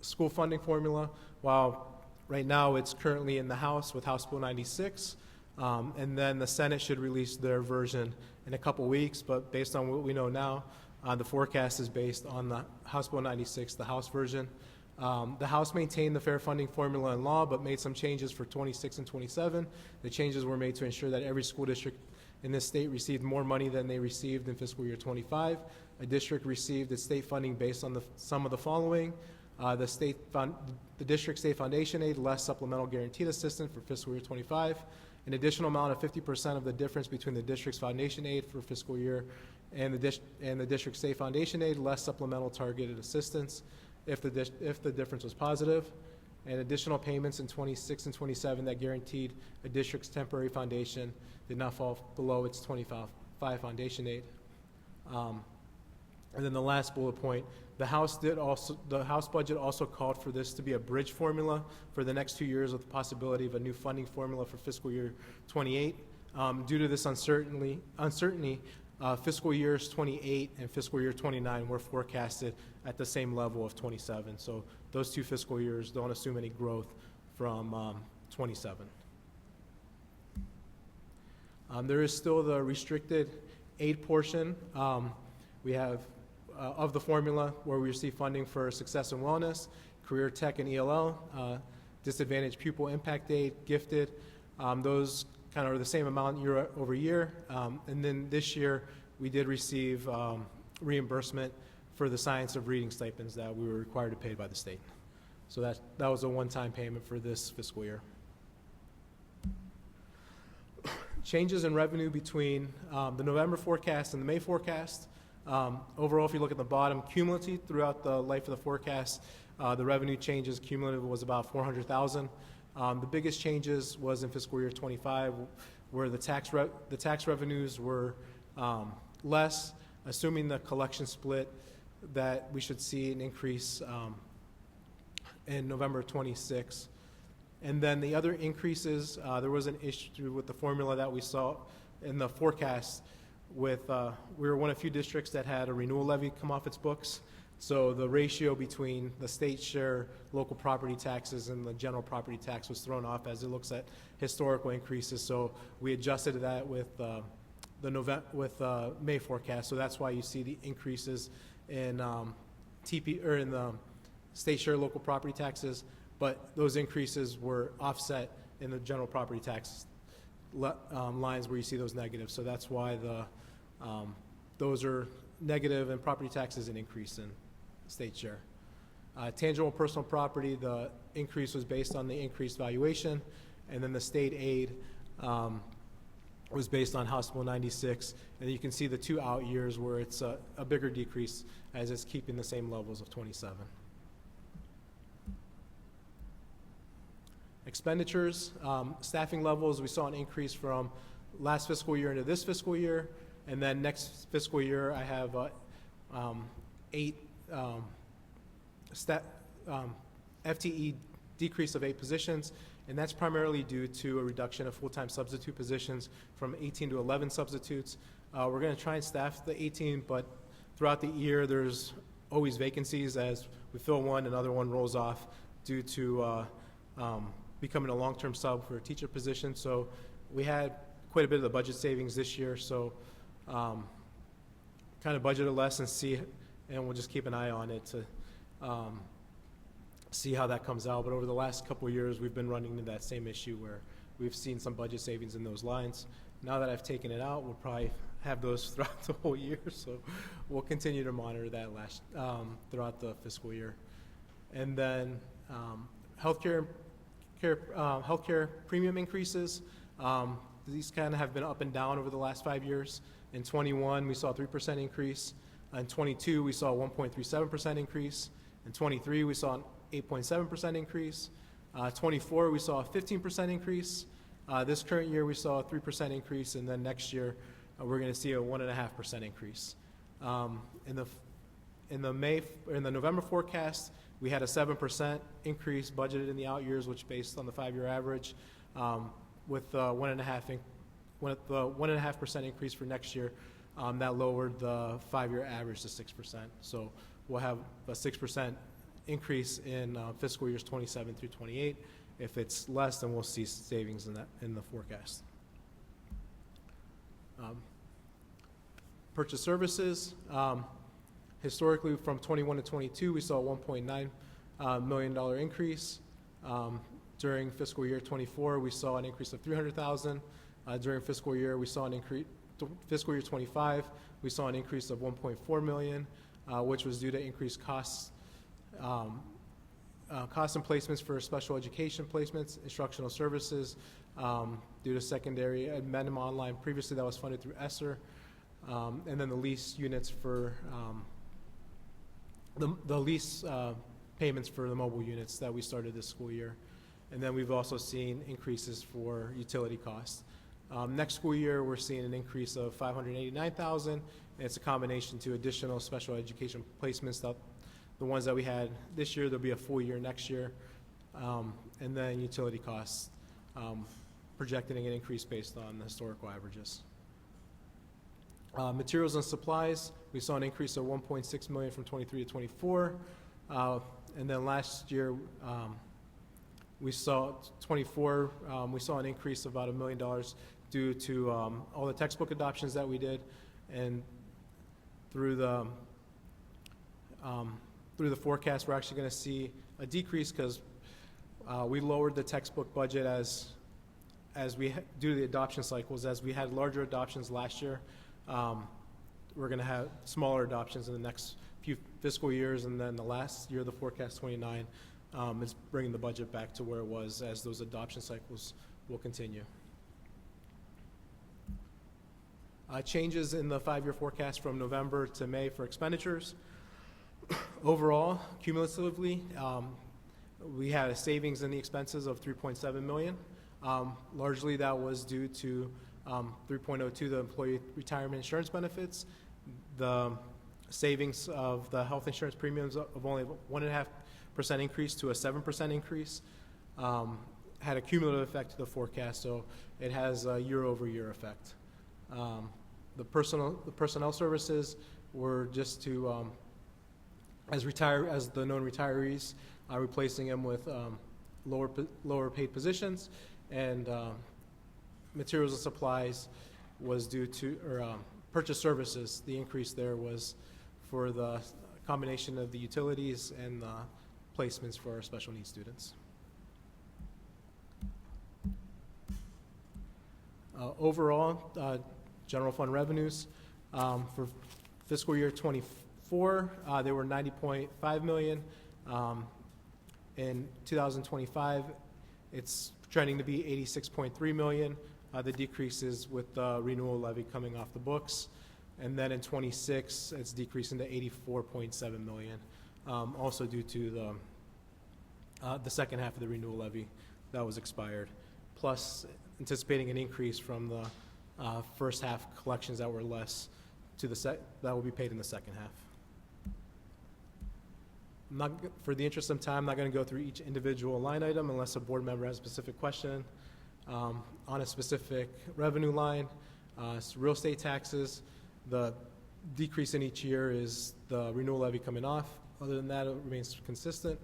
school funding formula. While right now it's currently in the House with House Bill 96, and then the Senate should release their version in a couple weeks, but based on what we know now, the forecast is based on the House Bill 96, the House version. The House maintained the fair funding formula in law, but made some changes for 26 and 27. The changes were made to ensure that every school district in this state received more money than they received in fiscal year 25. A district received its state funding based on the sum of the following: the district state foundation aid less supplemental guaranteed assistance for fiscal year 25, an additional amount of 50% of the difference between the district's foundation aid for fiscal year and the district state foundation aid less supplemental targeted assistance if the difference was positive, and additional payments in 26 and 27 that guaranteed a district's temporary foundation did not fall below its 25 foundation aid. And then the last bullet point, the House budget also called for this to be a bridge formula for the next 2 years with the possibility of a new funding formula for fiscal year 28. Due to this uncertainty, fiscal years 28 and fiscal year 29 were forecasted at the same level of 27. So those 2 fiscal years don't assume any growth from 27. There is still the restricted aid portion. We have of the formula where we receive funding for success and wellness, career tech and ELL, disadvantaged pupil impact aid, gifted. Those kind of are the same amount year over year. And then this year we did receive reimbursement for the science of reading stipends that we were required to pay by the state. So that was a one-time payment for this fiscal year. Changes in revenue between the November forecast and the May forecast. Overall, if you look at the bottom, cumulative throughout the life of the forecast, the revenue changes cumulative was about $400,000. The biggest changes was in fiscal year 25, where the tax revenues were less, assuming the collection split, that we should see an increase in November 26. And then the other increases, there was an issue with the formula that we saw in the forecast with, we were one of few districts that had a renewal levy come off its books. So the ratio between the state share local property taxes and the general property tax was thrown off as it looks at historical increases. So we adjusted that with May forecast. So that's why you see the increases in in the state share local property taxes, but those increases were offset in the general property tax lines where you see those negatives. So that's why those are negative and property taxes an increase in state share. Tangible personal property, the increase was based on the increased valuation, and then the state aid was based on House Bill 96, and you can see the 2 out years where it's a bigger decrease as it's keeping the same levels of 27. Expenditures, staffing levels, we saw an increase from last fiscal year into this fiscal year, and then next fiscal year I have 8 FTE decrease of 8 positions, and that's primarily due to a reduction of full-time substitute positions from 18 to 11 substitutes. We're going to try and staff the 18, but throughout the year there's always vacancies. As we fill one, another one rolls off due to becoming a long-term sub for a teacher position. So we had quite a bit of the budget savings this year, so kind of budgeted less and we'll just keep an eye on it to see how that comes out. But over the last couple of years, we've been running into that same issue where we've seen some budget savings in those lines. Now that I've taken it out, we'll probably have those throughout the whole year. So we'll continue to monitor that throughout the fiscal year. And then healthcare premium increases. These kind of have been up and down over the last 5 years. In 21, we saw a 3% increase. In 22, we saw a 1.37% increase. In 23, we saw an 8.7% increase. 24, we saw a 15% increase. This current year, we saw a 3% increase, and then next year, we're going to see a 1.5% increase. In the November forecast, we had a 7% increase budgeted in the out years, which based on the 5-year average, with the 1.5% increase for next year, that lowered the 5-year average to 6%. So we'll have a 6% increase in fiscal years 27 through 28. If it's less, then we'll see savings in the forecast. Purchase services. Historically, from 21 to 22, we saw a $1.9 million increase. During fiscal year 24, we saw an increase of $300,000. During fiscal year, we saw an increase. Fiscal year 25, we saw an increase of $1.4 million, which was due to increased costs. Costs and placements for special education placements, instructional services, due to secondary ed minimum online. Previously, that was funded through ESSER. And then the lease units for the lease payments for the mobile units that we started this school year. And then we've also seen increases for utility costs. Next school year, we're seeing an increase of $589,000. And it's a combination to additional special education placements. The ones that we had this year, there'll be a full year next year. And then utility costs, projecting an increase based on the historical averages. Materials and supplies, we saw an increase of $1.6 million from 23 to 24. And then last year, we saw 24, we saw an increase of about $1 million due to all the textbook adoptions that we did. And through the forecast, we're actually going to see a decrease because we lowered the textbook budget due to the adoption cycles. As we had larger adoptions last year, we're going to have smaller adoptions in the next few fiscal years, and then the last year, the forecast 29, is bringing the budget back to where it was as those adoption cycles will continue. Changes in the 5-year forecast from November to May for expenditures. Overall, cumulatively, we had a savings in the expenses of $3.7 million. Largely that was due to 3.02, the employee retirement insurance benefits. The savings of the health insurance premiums of only 1.5% increase to a 7% increase had a cumulative effect to the forecast, so it has a year-over-year effect. The personnel services were just to as the known retirees, replacing them with lower paid positions, and materials and supplies was due to, purchase services. The increase there was for the combination of the utilities and the placements for our special needs students. Overall, general fund revenues for fiscal year 24, they were $90.5 million. In 2025, it's trending to be $86.3 million. The decrease is with the renewal levy coming off the books. And then in 26, it's decreasing to $84.7 million, also due to the second half of the renewal levy that was expired, plus anticipating an increase from the first half collections that were less to that will be paid in the second half. For the interest of time, I'm not going to go through each individual line item unless a board member has a specific question on a specific revenue line. Real estate taxes, the decrease in each year is the renewal levy coming off. Other than that, it remains consistent.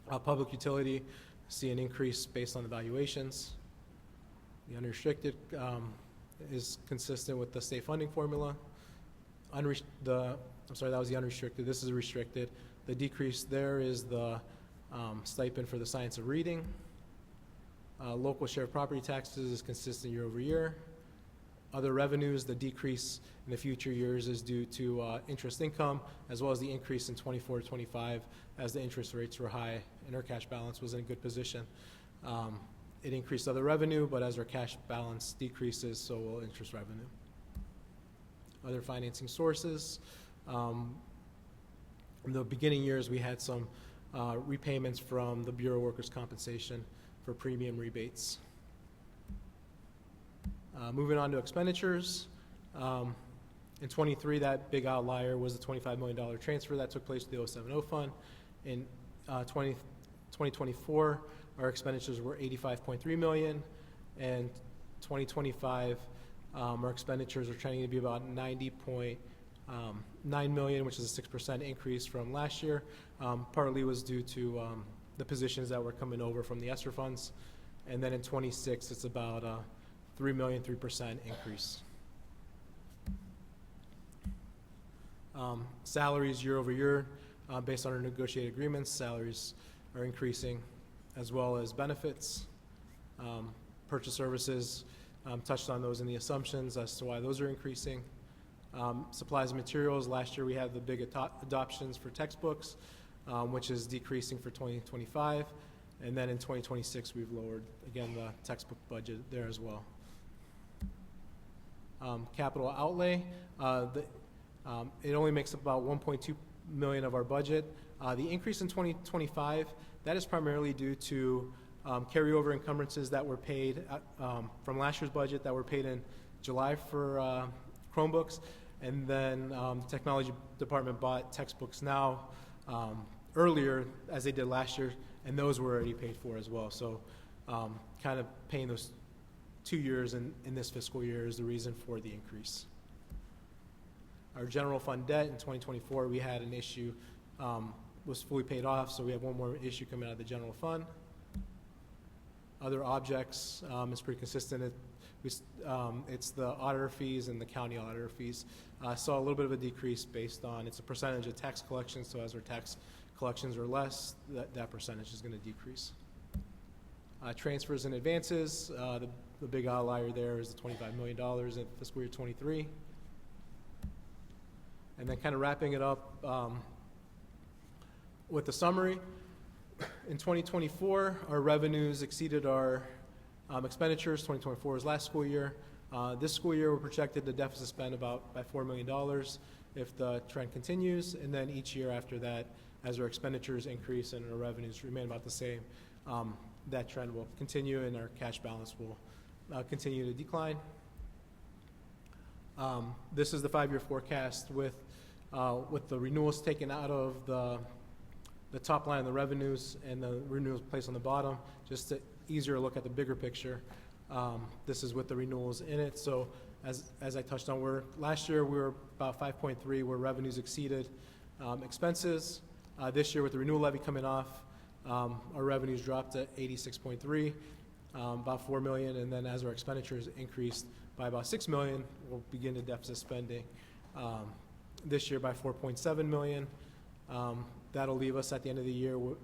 Public utility, see an increase based on the valuations. The unrestricted is consistent with the state funding formula. I'm sorry, that was the unrestricted. This is restricted. The decrease there is the stipend for the science of reading. Local share of property taxes is consistent year over year. Other revenues, the decrease in the future years is due to interest income, as well as the increase in 24 to 25 as the interest rates were high and our cash balance was in a good position. It increased other revenue, but as our cash balance decreases, so will interest revenue. Other financing sources. In the beginning years, we had some repayments from the Bureau of Workers' Compensation for premium rebates. Moving on to expenditures. In 23, that big outlier was the $25 million transfer that took place to the 070 fund. In 2024, our expenditures were $85.3 million, and 2025, our expenditures are trending to be about $90.9 $9 million, which is a 6% increase from last year. Partly was due to the positions that were coming over from the ESSER funds. And then in 26, it's about a $3 million, 3% increase. Salaries year over year, based on our negotiated agreements, salaries are increasing, as well as benefits. Purchase services, touched on those in the assumptions as to why those are increasing. Supplies and materials, last year we had the big adoptions for textbooks, which is decreasing for 2025. And then in 2026, we've lowered, again, the textbook budget there as well. Capital outlay, it only makes up about $1.2 million of our budget. The increase in 2025, that is primarily due to carryover encumbrances that were paid from last year's budget that were paid in July for Chromebooks. And then the technology department bought textbooks now earlier, as they did last year, and those were already paid for as well. So kind of paying those 2 years in this fiscal year is the reason for the increase. Our general fund debt in 2024, we had an issue, was fully paid off, so we have one more issue coming out of the general fund. Other objects is pretty consistent. It's the auditor fees and the county auditor fees. Saw a little bit of a decrease based on, it's a percentage of tax collections, so as our tax collections are less, that percentage is going to decrease. Transfers and advances, the big outlier there is the $25 million in fiscal year 23. And then kind of wrapping it up with the summary. In 2024, our revenues exceeded our expenditures. 2024 was last school year. This school year, we're projected the deficit spend by $4 million if the trend continues. And then each year after that, as our expenditures increase and our revenues remain about the same, that trend will continue and our cash balance will continue to decline. This is the 5-year forecast with the renewals taken out of the top line of the revenues and the renewals placed on the bottom, just to easier look at the bigger picture. This is with the renewals in it. So as I touched on, last year we were about 5.3, where revenues exceeded expenses. This year with the renewal levy coming off, our revenues dropped to 86.3, about $4 million, and then as our expenditures increased by about $6 million, we'll begin to deficit spending this year by $4.7 million. That'll leave us at the end of the year with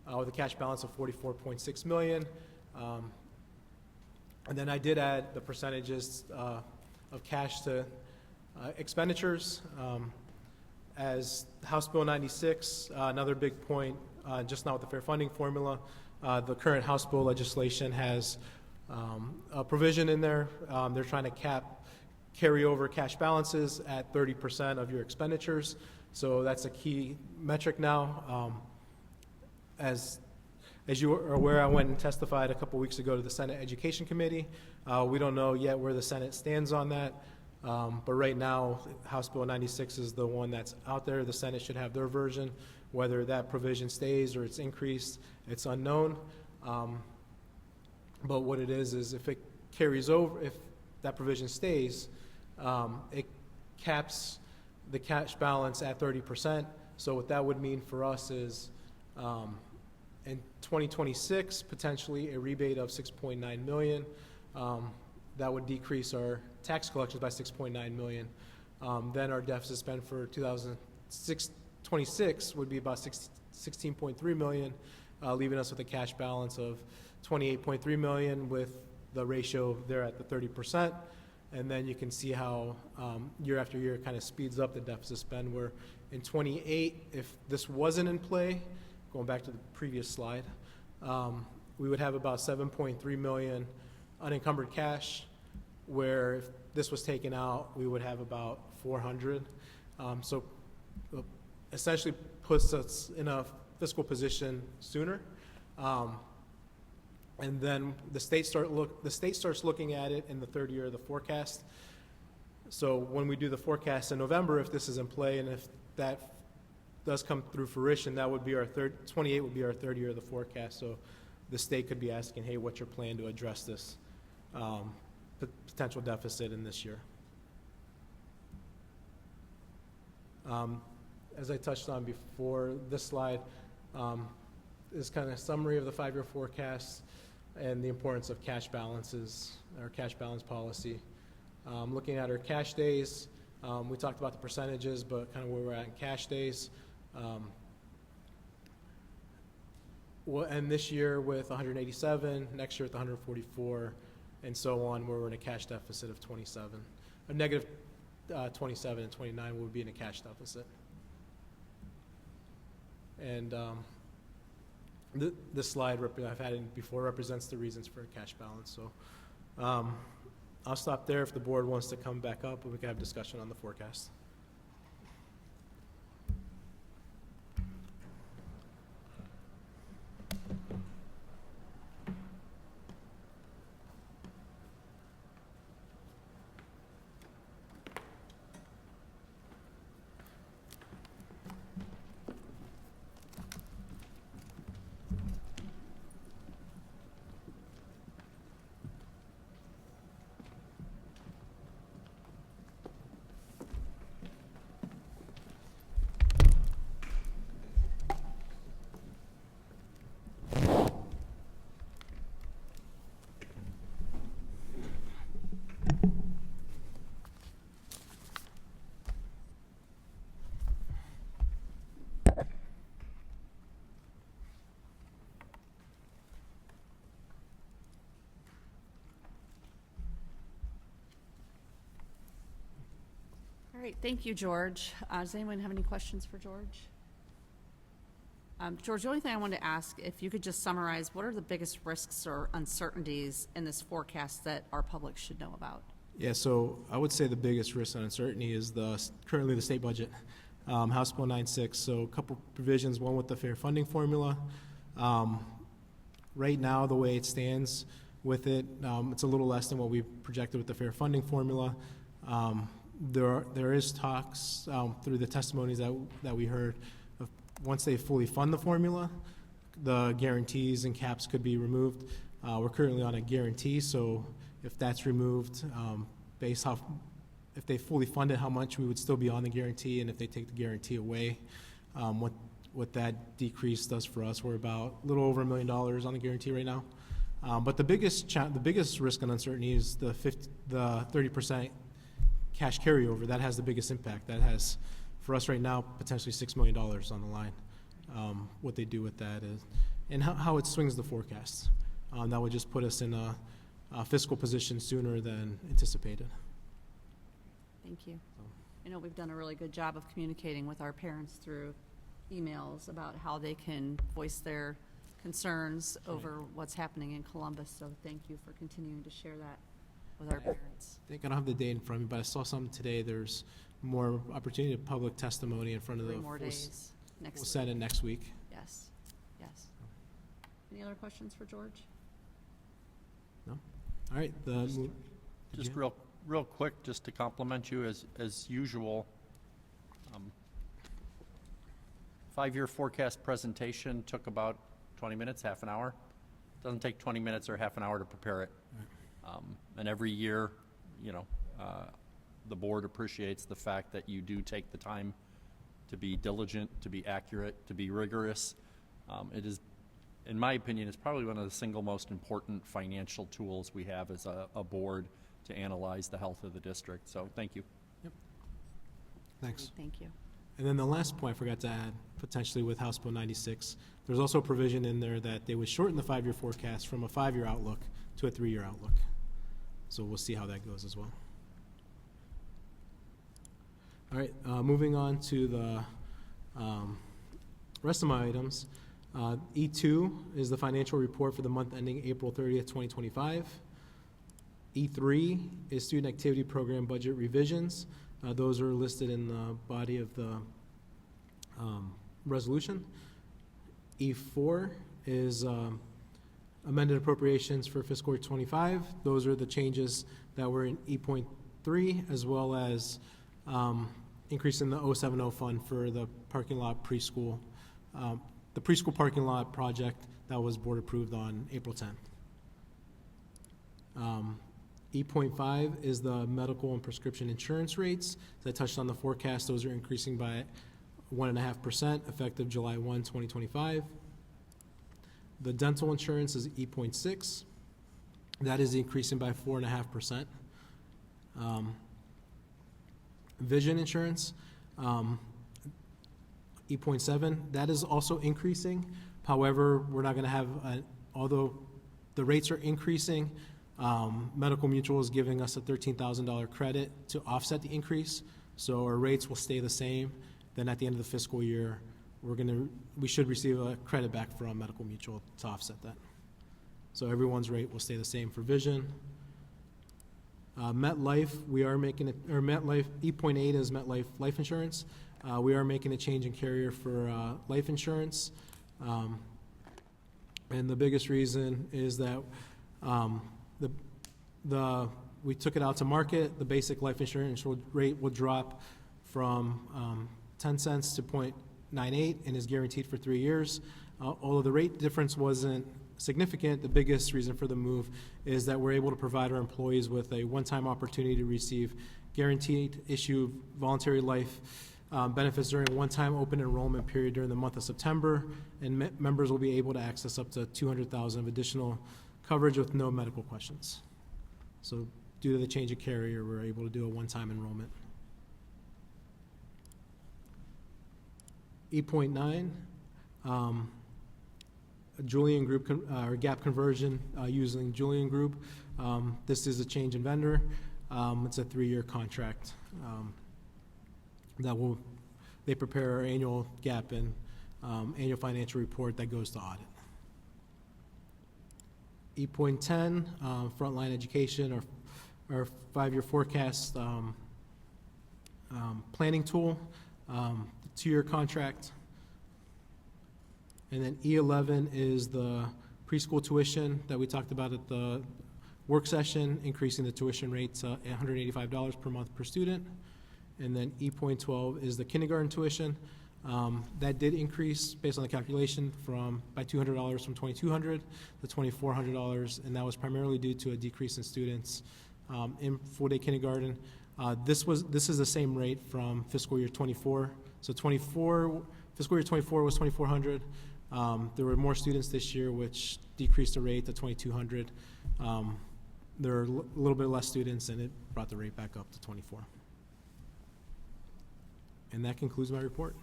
a cash balance of $44.6 million. And then I did add the percentages of cash to expenditures. As House Bill 96, another big point, just now with the fair funding formula, the current House Bill legislation has a provision in there. They're trying to carry over cash balances at 30% of your expenditures. So that's a key metric now. As you are aware, I went and testified a couple weeks ago to the Senate Education Committee. We don't know yet where the Senate stands on that. But right now, House Bill 96 is the one that's out there. The Senate should have their version. Whether that provision stays or it's increased, it's unknown. But what it is if it carries over, if that provision stays, it caps the cash balance at 30%. So what that would mean for us is in 2026, potentially a rebate of $6.9 million. That would decrease our tax collections by $6.9 million. Then our deficit spend for 2026 would be about $16.3 million, leaving us with a cash balance of $28.3 million with the ratio there at the 30%. And then you can see how year after year it kind of speeds up the deficit spend, where in 28, if this wasn't in play, going back to the previous slide, we would have about $7.3 million unencumbered cash, where if this was taken out, we would have about 400. So essentially puts us in a fiscal position sooner. And then the state starts looking at it in the third year of the forecast. So when we do the forecast in November, if this is in play and if that does come through fruition, that would be 28 would be our third year of the forecast. So the state could be asking, hey, what's your plan to address this potential deficit in this year? As I touched on before, this slide is kind of a summary of the 5-year forecast and the importance of cash balances, our cash balance policy. Looking at our cash days, we talked about the percentages, but kind of where we're at in cash days. We'll end this year with 187, next year with 144, and so on, where we're in a cash deficit of 27. A negative 27 and 29 will be in a cash deficit. And this slide, I've had it before, represents the reasons for a cash balance. So I'll stop there. If the board wants to come back up, we can have discussion on the forecast. All right, thank you, George. Does anyone have any questions for George? George, the only thing I wanted to ask, if you could just summarize, what are the biggest risks or uncertainties in this forecast that our public should know about? Yeah, so I would say the biggest risk and uncertainty is currently the state budget, House Bill 96. So a couple provisions, one with the fair funding formula. Right now, the way it stands with it, it's a little less than what we projected with the fair funding formula. There is talks through the testimonies that we heard of once they fully fund the formula, the guarantees and caps could be removed. We're currently on a guarantee, so if that's removed, if they fully fund it, how much we would still be on the guarantee, and if they take the guarantee away, what that decrease does for us. We're about a little over $1 million on the guarantee right now. But the biggest risk and uncertainty is the 30% cash carryover. That has the biggest impact. That has, for us right now, potentially $6 million on the line. What they do with that is, and how it swings the forecast. That would just put us in a fiscal position sooner than anticipated. Thank you. I know we've done a really good job of communicating with our parents through emails about how they can voice their concerns over what's happening in Columbus. So thank you for continuing to share that with our parents. I think I don't have the date in front of me, but I saw something today. There's more opportunity to public testimony in front of the Three more days next week. Senate next week. Yes, yes. Any other questions for George? No? All right. Just real quick, just to compliment you as usual. 5-year forecast presentation took about 20 minutes, half an hour. Doesn't take 20 minutes or half an hour to prepare it. And every year, the board appreciates the fact that you do take the time to be diligent, to be accurate, to be rigorous. It is, in my opinion, it's probably one of the single most important financial tools we have as a board to analyze the health of the district. So thank you. Yep. Thanks. Thank you. And then the last point I forgot to add, potentially with House Bill 96, there's also a provision in there that they would shorten the 5-year forecast from a 5-year outlook to a 3-year outlook. So we'll see how that goes as well. All right, moving on to the rest of my items. E2 is the financial report for the month ending April 30th, 2025. E3 is student activity program budget revisions. Those are listed in the body of the resolution. E4 is amended appropriations for fiscal year 25. Those are the changes that were in E.3, as well as increase in the 070 fund for the parking lot preschool, the preschool parking lot project that was board approved on April 10th. E.5 is the medical and prescription insurance rates. As I touched on the forecast, those are increasing by 1.5% effective July 1, 2025. The dental insurance is E.6. That is increasing by 4.5%. Vision insurance, E.7, that is also increasing. However, we're not going to have, although the rates are increasing, Medical Mutual is giving us a $13,000 credit to offset the increase, so our rates will stay the same. Then at the end of the fiscal year, we should receive a credit back from Medical Mutual to offset that. So everyone's rate will stay the same for vision. MetLife, we are making MetLife, E.8 is MetLife life insurance. We are making a change in carrier for life insurance. And the biggest reason is that we took it out to market. The basic life insurance rate will drop from 10 cents to 0.98 and is guaranteed for 3 years. Although the rate difference wasn't significant, the biggest reason for the move is that we're able to provide our employees with a one-time opportunity to receive guaranteed issue voluntary life benefits during a one-time open enrollment period during the month of September, and members will be able to access up to $200,000 of additional coverage with no medical questions. So due to the change of carrier, we're able to do a one-time enrollment. E.9, Julian Group or gap conversion using Julian Group. This is a change in vendor. It's a 3-year contract they prepare our annual gap and annual financial report that goes to audit. E.10, frontline education, our 5-year forecast planning tool, 2-year contract. And then E11 is the preschool tuition that we talked about at the work session, increasing the tuition rate to $185 per month per student. And then E.12 is the kindergarten tuition. That did increase based on the calculation by $200 from $2,200 to $2,400, and that was primarily due to a decrease in students in full-day kindergarten. This is the same rate from fiscal year 24. So fiscal year 24 was $2,400. There were more students this year, which decreased the rate to $2,200. There are a little bit less students, and it brought the rate back up to $24. And that concludes my report.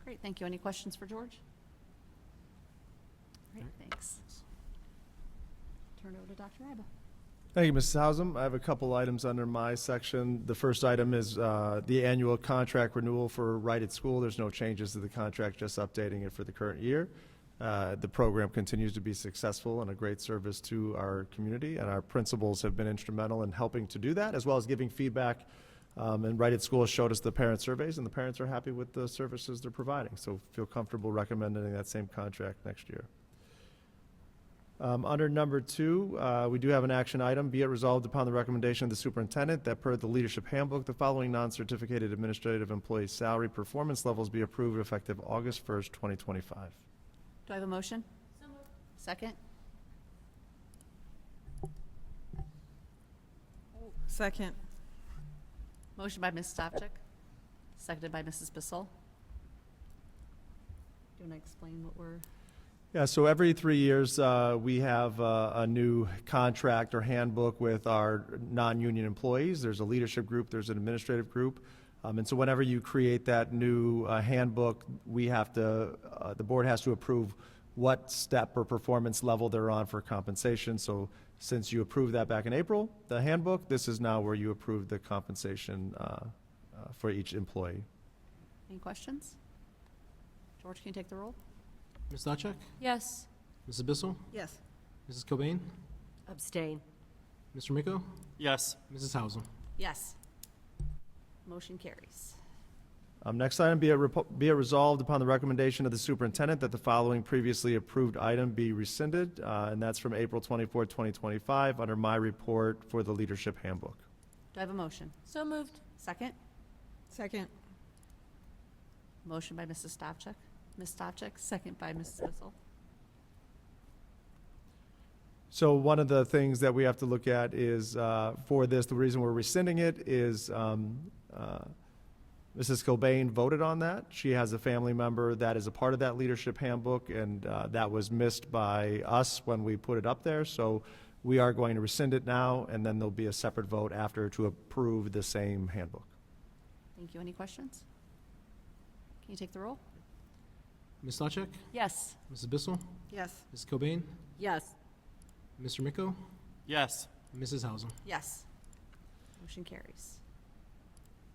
Great, thank you. Any questions for George? Great, thanks. Turn it over to Dr. Iba. Thank you, Mrs. Hausum. I have a couple items under my section. The first item is the annual contract renewal for Right at School. There's no changes to the contract, just updating it for the current year. The program continues to be successful and a great service to our community, and our principals have been instrumental in helping to do that, as well as giving feedback. And Right at School has showed us the parent surveys, and the parents are happy with the services they're providing, so feel comfortable recommending that same contract next year. Under number 2, we do have an action item. Be it resolved upon the recommendation of the superintendent that per the leadership handbook, the following non-certificated administrative employee salary performance levels be approved effective August 1st, 2025. Do I have a motion? So moved. Second? Second. Motion by Ms. Stavcek, seconded by Mrs. Bissell. Do you want to explain what we're... Yeah, so every 3 years, we have a new contract or handbook with our non-union employees. There's a leadership group, there's an administrative group. And so whenever you create that new handbook, the board has to approve what step or performance level they're on for compensation. So since you approved that back in April, the handbook, this is now where you approve the compensation for each employee. Any questions? George, can you take the roll? Ms. Stavcek? Yes. Mrs. Bissell? Yes. Mrs. Cobain? Abstain. Mr. Miko? Yes. Mrs. Hausum? Yes. Motion carries. Next item, be it resolved upon the recommendation of the superintendent that the following previously approved item be rescinded, and that's from April 24, 2025, under my report for the leadership handbook. Do I have a motion? So moved. Second? Second. Motion by Mrs. Stavcek. Ms. Stavcek, second by Mrs. Bissell. So one of the things that we have to look at is, for this, the reason we're rescinding it is Mrs. Kilbane voted on that. She has a family member that is a part of that leadership handbook, and that was missed by us when we put it up there. So we are going to rescind it now, and then there'll be a separate vote after to approve the same handbook. Thank you. Any questions? Can you take the roll? Ms. Stavcek? Yes. Mrs. Bissell? Yes. Mrs. Cobain? Yes. Mr. Miko? Yes. Mrs. Hausum? Yes. Motion carries.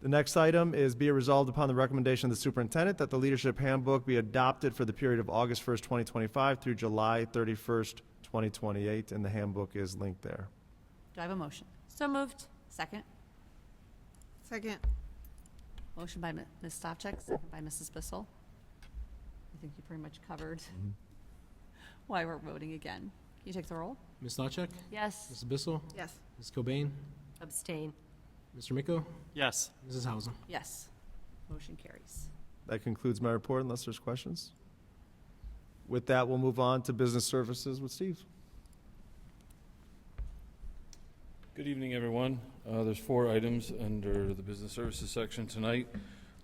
The next item is be it resolved upon the recommendation of the superintendent that the leadership handbook be adopted for the period of August 1st, 2025 through July 31st, 2028, and the handbook is linked there. Do I have a motion? So moved. Second? Second. Motion by Ms. Stavcek, second by Mrs. Bissell. I think you pretty much covered why we're voting again. Can you take the roll? Ms. Stavcek? Yes. Mrs. Bissell? Yes. Ms. Cobain? Abstain. Mr. Miko? Yes. Mrs. Hausum? Yes. Motion carries. That concludes my report unless there's questions. With that, we'll move on to business services with Steve. Good evening, everyone. There's 4 items under the business services section tonight.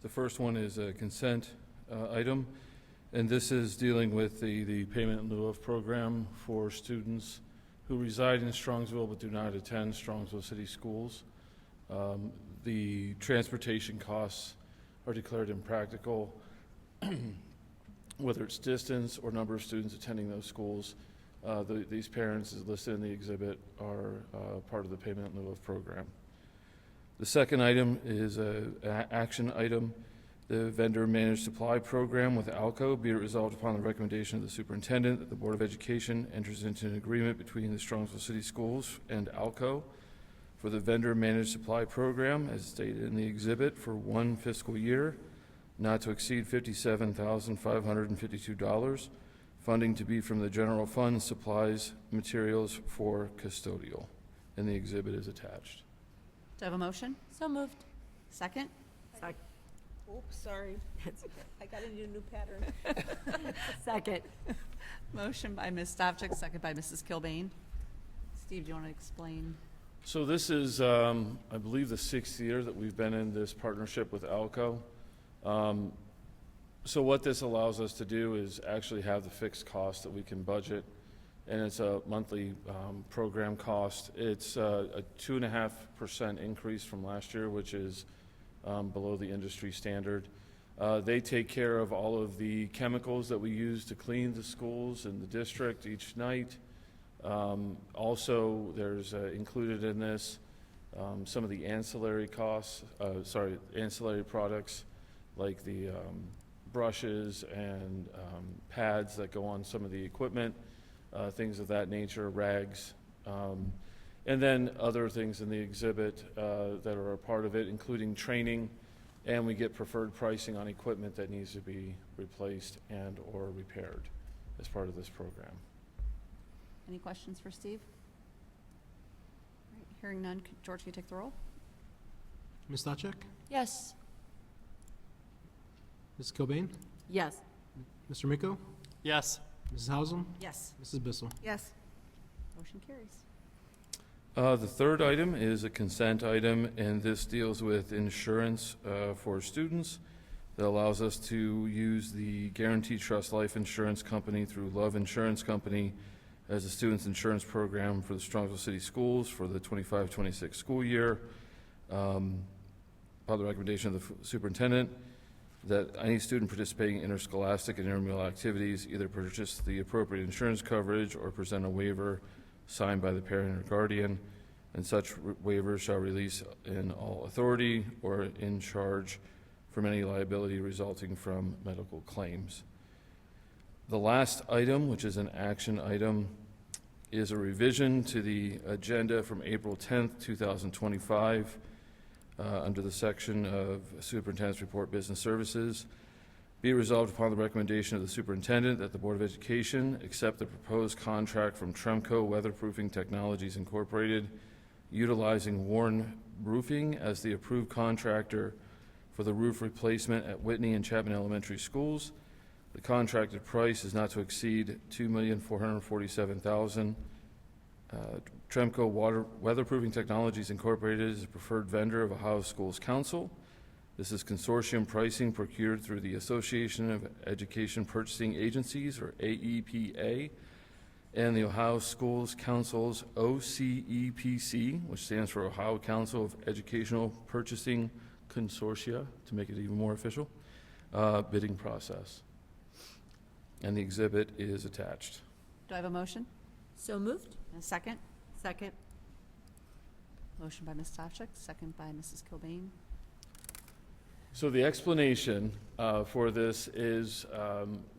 The first one is a consent item, and this is dealing with the payment in lieu of program for students who reside in Strongsville but do not attend Strongsville City Schools. The transportation costs are declared impractical, whether it's distance or number of students attending those schools. These parents, as listed in the exhibit, are part of the payment in lieu of program. The second item is an action item, the vendor managed supply program with ALCO. Be it resolved upon the recommendation of the superintendent that the Board of Education enters into an agreement between the Strongsville City Schools and ALCO for the vendor managed supply program as stated in the exhibit for 1 fiscal year, not to exceed $57,552. Funding to be from the general fund, supplies, materials for custodial. And the exhibit is attached. Do I have a motion? So moved. Second? Second. Oops, sorry. I got into a new pattern. Second. Motion by Ms. Stavcek, second by Mrs. Kilbane. Steve, do you want to explain? So this is, I believe, the 6th year that we've been in this partnership with ALCO. So what this allows us to do is actually have the fixed cost that we can budget, and it's a monthly program cost. It's a 2.5% increase from last year, which is below the industry standard. They take care of all of the chemicals that we use to clean the schools in the district each night. Also, there's included in this some of the ancillary costs, ancillary products like the brushes and pads that go on some of the equipment, things of that nature, rags, and then other things in the exhibit that are a part of it, including training, and we get preferred pricing on equipment that needs to be replaced and or repaired as part of this program. Any questions for Steve? All right, hearing none, George, can you take the roll? Ms. Stavcek? Yes. Mrs. Cobain? Yes. Mr. Miko? Yes. Mrs. Hausum? Yes. Mrs. Bissell? Yes. Motion carries. The third item is a consent item, and this deals with insurance for students that allows us to use the Guaranteed Trust Life Insurance Company through Love Insurance Company as a student's insurance program for the Strongsville City Schools for the 25-26 school year. Upon the recommendation of the superintendent, that any student participating in interscholastic and intramural activities either purchase the appropriate insurance coverage or present a waiver signed by the parent or guardian, and such waivers shall release in all authority or in charge from any liability resulting from medical claims. The last item, which is an action item, is a revision to the agenda from April 10th, 2025, under the section of Superintendent's Report Business Services. Be it resolved upon the recommendation of the superintendent that the Board of Education accept the proposed contract from Tremco Weatherproofing Technologies Incorporated, utilizing Warren Roofing as the approved contractor for the roof replacement at Whitney and Chapman Elementary Schools. The contracted price is not to exceed $2,447,000, Tremco Weatherproofing Technologies Incorporated is a preferred vendor of Ohio Schools Council. This is consortium pricing procured through the Association of Education Purchasing Agencies, or AEPA, and the Ohio Schools Council's OCEPC, which stands for Ohio Council of Educational Purchasing Consortia, to make it even more official, bidding process. And the exhibit is attached. Do I have a motion? So moved? And a second? Second. Motion by Ms. Stavcek, second by Mrs. Kilbane. So the explanation for this is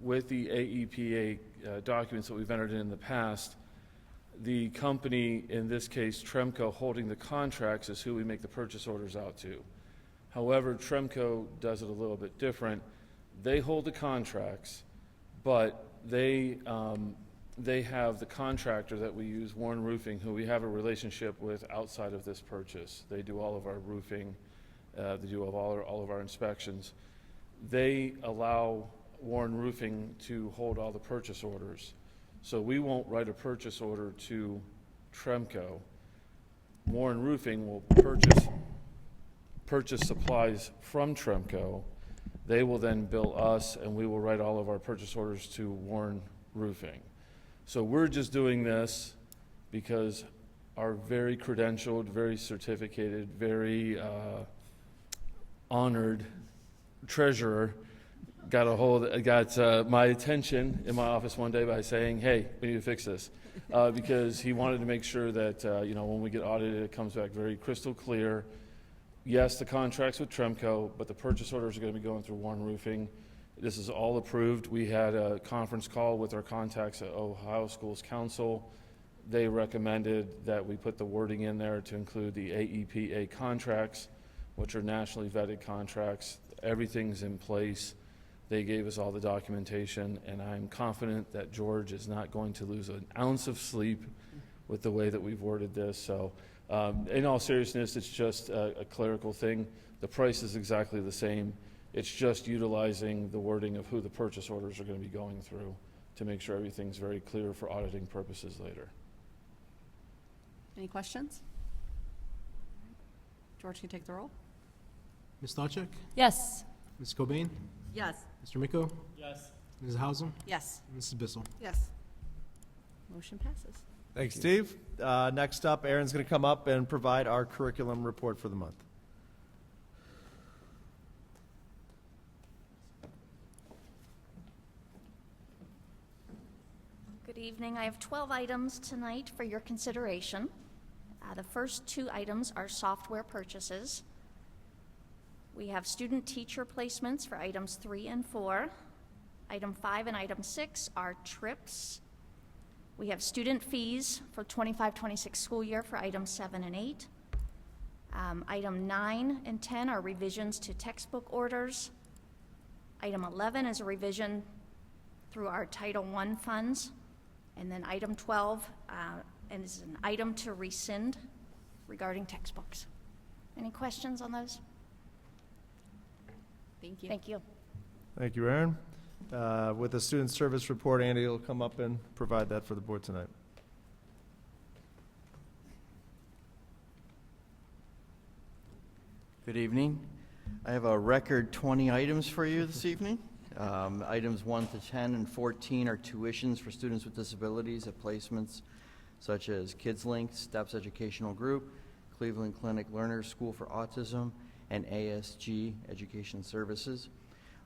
with the AEPA documents that we've entered in the past, the company, in this case Tremco, holding the contracts is who we make the purchase orders out to. However, Tremco does it a little bit different. They hold the contracts, but they have the contractor that we use, Warren Roofing, who we have a relationship with outside of this purchase. They do all of our roofing. They do all of our inspections. They allow Warren Roofing to hold all the purchase orders. So we won't write a purchase order to Tremco. Warren Roofing will purchase supplies from Tremco. They will then bill us, and we will write all of our purchase orders to Warren Roofing. So we're just doing this because our very credentialed, very certificated, very honored treasurer got my attention in my office one day by saying, "Hey, we need to fix this," because he wanted to make sure that when we get audited, it comes back very crystal clear. Yes, the contract's with Tremco, but the purchase orders are going to be going through Warren Roofing. This is all approved. We had a conference call with our contacts at Ohio Schools Council. They recommended that we put the wording in there to include the AEPA contracts, which are nationally vetted contracts. Everything's in place. They gave us all the documentation, and I'm confident that George is not going to lose an ounce of sleep with the way that we've worded this. So in all seriousness, it's just a clerical thing. The price is exactly the same. It's just utilizing the wording of who the purchase orders are going to be going through to make sure everything's very clear for auditing purposes later. Any questions? George, can you take the roll? Ms. Stavcek? Yes. Ms. Cobain? Yes. Mr. Miko? Yes. Mrs. Hausum? Yes. Mrs. Bissell? Yes. Motion passes. Thanks, Steve. Next up, Aaron's going to come up and provide our curriculum report for the month. Good evening. I have 12 items tonight for your consideration. The first 2 items are software purchases. We have student teacher placements for items 3 and 4. Item 5 and item 6 are trips. We have student fees for 25-26 school year for items 7 and 8. Item 9 and 10 are revisions to textbook orders. Item 11 is a revision through our Title I funds. And then item 12 is an item to rescind regarding textbooks. Any questions on those? Thank you. Thank you. Thank you, Aaron. With the student service report, Andy will come up and provide that for the board tonight. Good evening. I have a record 20 items for you this evening. Items 1 to 10 and 14 are tuitions for students with disabilities at placements such as Kids Link, STEPS Educational Group, Cleveland Clinic Learners School for Autism, and ASG Education Services.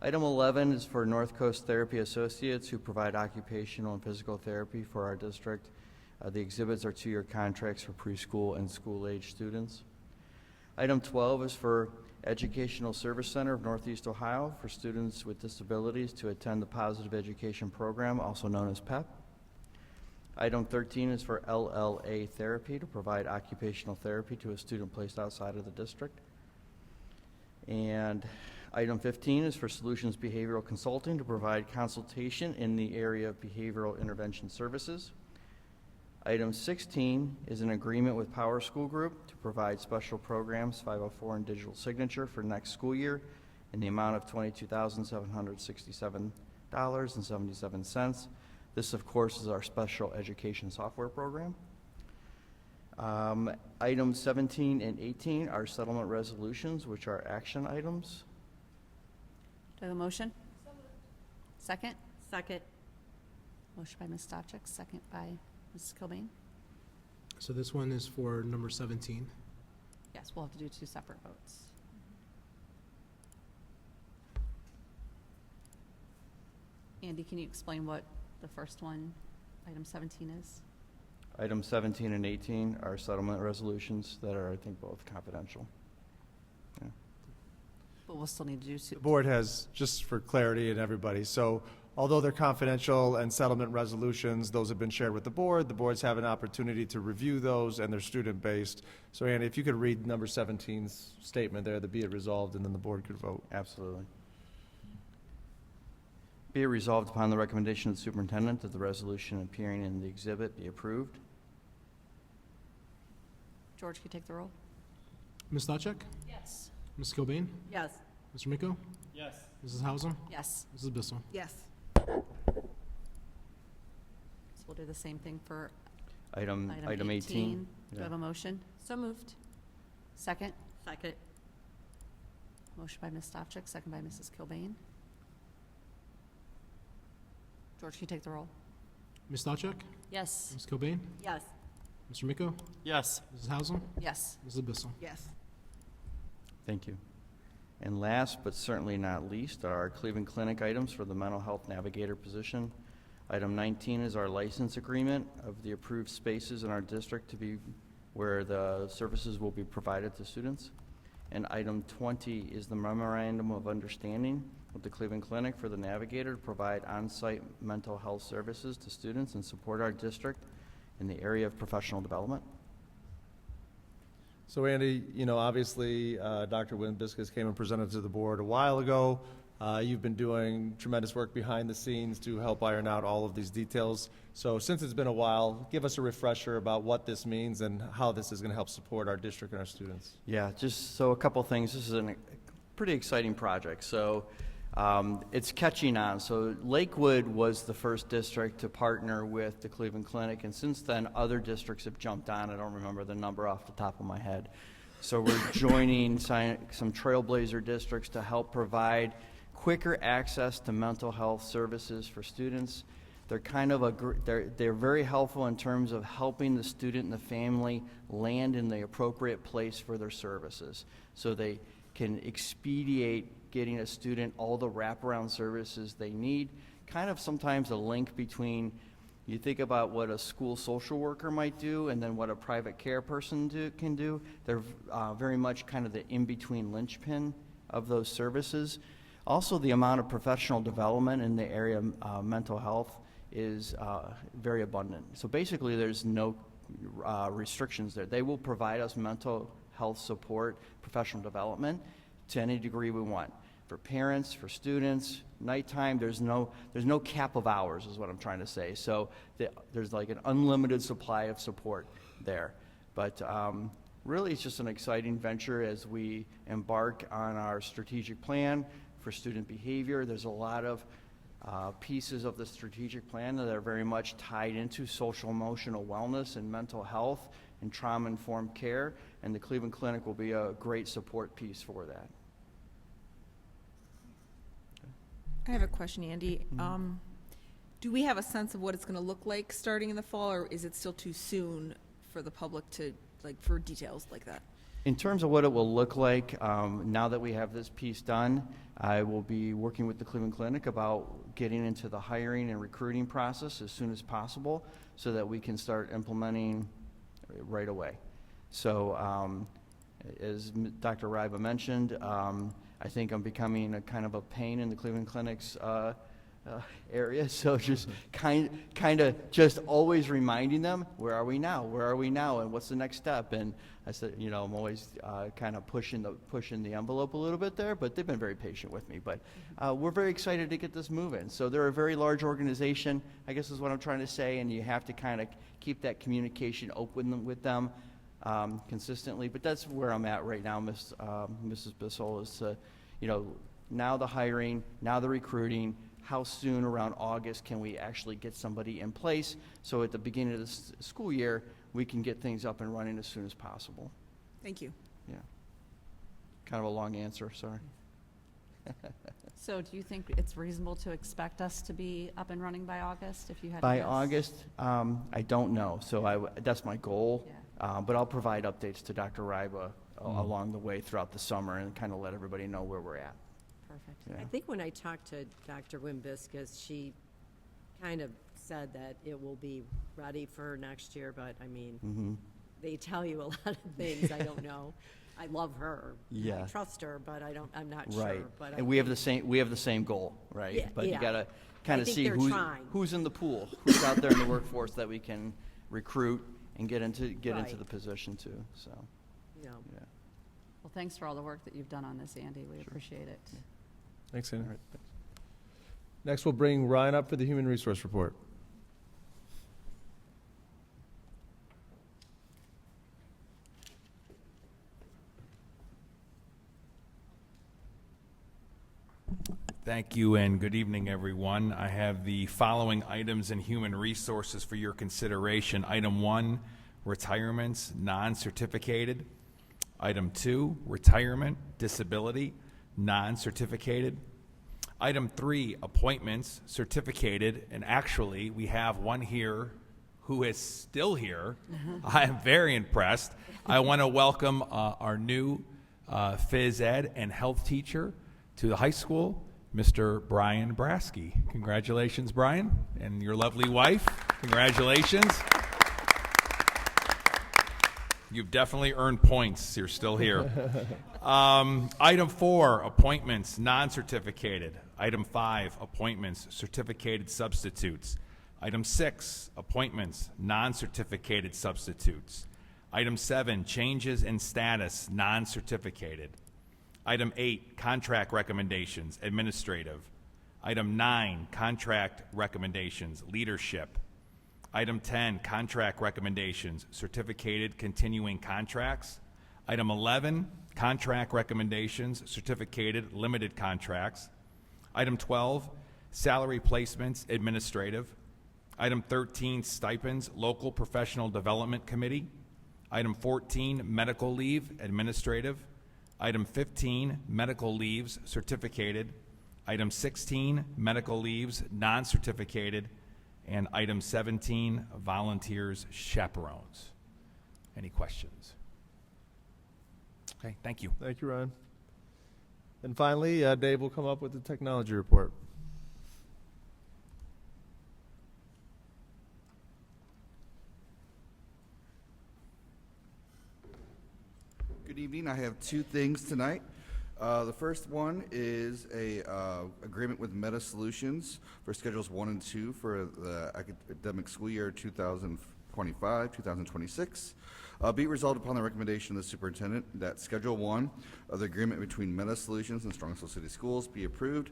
Item 11 is for North Coast Therapy Associates who provide occupational and physical therapy for our district. The exhibits are 2-year contracts for preschool and school-age students. Item 12 is for Educational Service Center of Northeast Ohio for students with disabilities to attend the Positive Education Program, also known as PEP. Item 13 is for LLA Therapy to provide occupational therapy to a student placed outside of the district. And item 15 is for Solutions Behavioral Consulting to provide consultation in the area of behavioral intervention services. Item 16 is an agreement with Power School Group to provide special programs 504 and digital signature for next school year in the amount of $22,767.77. This, of course, is our special education software program. Items 17 and 18 are settlement resolutions, which are action items. Do I have a motion? Second? Second. Motion by Ms. Stavcek, second by Mrs. Kilbane. So this one is for number 17. Yes, we'll have to do two separate votes. Andy, can you explain what the first one, item 17, is? Items 17 and 18 are settlement resolutions that are, I think, both confidential. Yeah. But we'll still need to do The board has, just for clarity and everybody, so although they're confidential and settlement resolutions, those have been shared with the board. The boards have an opportunity to review those, and they're student-based. So Andy, if you could read number 17's statement there, the be it resolved, and then the board could vote. Absolutely. Be it resolved upon the recommendation of the superintendent that the resolution appearing in the exhibit be approved. George, can you take the roll? Ms. Stavcek? Yes. Ms. Kilbane? Yes. Mr. Miko? Yes. Mrs. Hausum? Yes. Mrs. Bissell? Yes. So we'll do the same thing for Item 18. Do Yeah. I have a motion? So moved. Second? Second. Motion by Ms. Stavcek, second by Mrs. Kilbane. George, can you take the roll? Ms. Stavcek? Yes. Ms. Kilbane? Yes. Mr. Miko? Yes. Mrs. Hausum? Yes. Mrs. Bissell? Yes. Thank you. And last but certainly not least are our Cleveland Clinic items for the mental health navigator position. Item 19 is our license agreement of the approved spaces in our district to be where the services will be provided to students. And item 20 is the memorandum of understanding with the Cleveland Clinic for the navigator to provide on-site mental health services to students and support our district in the area of professional development. So Andy, you know, obviously, Dr. Wynn-Biscus came and presented to the board a while ago. You've been doing tremendous work behind the scenes to help iron out all of these details. So since it's been a while, give us a refresher about what this means and how this is going to help support our district and our students. Yeah, just so a couple things. This is a pretty exciting project. So it's catching on. So Lakewood was the first district to partner with the Cleveland Clinic, and since then other districts have jumped on. I don't remember the number off the top of my head. So we're joining some trailblazer districts to help provide quicker access to mental health services for students. They're kind of they're very helpful in terms of helping the student and the family land in the appropriate place for their services, so they can expedite getting a student all the wraparound services they need. Kind of sometimes a link between, you think about what a school social worker might do and then what a private care person can do. They're very much kind of the in-between linchpin of those services. Also, the amount of professional development in the area of mental health is very abundant. So basically there's no restrictions there. They will provide us mental health support, professional development to any degree we want. For parents, for students, nighttime, there's no cap of hours is what I'm trying to say. So there's like an unlimited supply of support there. But really it's just an exciting venture as we embark on our strategic plan for student behavior. There's a lot of pieces of the strategic plan that are very much tied into social emotional wellness and mental health and trauma-informed care, and the Cleveland Clinic will be a great support piece for that. I have a question, Andy. Do we have a sense of what it's going to look like starting in the fall, or is it still too soon for the public to, for details like that? In terms of what it will look like, now that we have this piece done, I will be working with the Cleveland Clinic about getting into the hiring and recruiting process as soon as possible so that we can start implementing right away. So as Dr. Ryba mentioned, I think I'm becoming a kind of a pain in the Cleveland Clinic's area, so just kind of just always reminding them, where are we now, and what's the next step? And I said, you know, I'm always kind of pushing the envelope a little bit there, but they've been very patient with me. But we're very excited to get this moving. So they're a very large organization, I guess is what I'm trying to say, and you have to kind of keep that communication open with them consistently. But that's where I'm at right now, Mrs. Bissell, is to, you know, now the hiring, now the recruiting. how soon around August can we actually get somebody in place, so at the beginning of the school year, we can get things up and running as soon as possible. Thank you. Yeah. Kind of a long answer, sorry. So do you think it's reasonable to expect us to be up and running by August, if you had to By guess? August, I don't know, so that's my goal. Yeah. But I'll provide updates to Dr. Ryba along the way throughout the summer and kind of let everybody know where we're at. Perfect. Yeah. I think when I talked to Dr. Wimbiscus, she kind of said that it will be ready for next year, but I mean, they tell you a lot of things. I don't know. I love her. Yeah. I trust her, but I'm not Right. sure. But And we have the same goal, right? Yeah, But you yeah. gotta kind I of think see they're trying. who's in the pool, who's out there in the workforce that we can recruit and get into Right. the position too, so, you know, yeah. Well, thanks for all the work that you've done on this, Andy. We appreciate it. Thanks, Andy. All right, thanks. Next, we'll bring Ryan up for the Human Resource Report. Thank you and good evening, everyone. I have the following items in human resources for your consideration. Item 1, retirements, non-certificated. Item 2, retirement, disability, non-certificated. Item 3, appointments, certificated, and actually we have one here who is still here. I am very impressed. I want to welcome our new phys ed and health teacher to the high school, Mr. Brian Brasky. Congratulations, Brian, and your lovely wife. Congratulations. You've definitely earned points. You're still here. Item 4, appointments, non-certificated. Item 5, appointments, certificated substitutes. Item 6, appointments, non-certificated substitutes. Item 7, changes in status, non-certificated. Item 8, contract recommendations, administrative. Item 9, contract recommendations, leadership. Item 10, contract recommendations, certificated continuing contracts. Item 11, contract recommendations, certificated limited contracts. Item 12, salary placements, administrative. Item 13, stipends, local professional development committee. Item 14, medical leave, administrative. Item 15, medical leaves, certificated. Item 16, medical leaves, non-certificated. And item 17, volunteers, chaperones. Any questions? Okay, thank you. Thank you, Ryan. And finally, Dave will come up with the technology report. Good evening. I have two things tonight. The first one is a agreement with Meta Solutions for Schedules 1 and 2 for the academic school year 2025-2026. Be it resolved upon the recommendation of the superintendent that Schedule 1 of the agreement between Meta Solutions and Strongsville City Schools be approved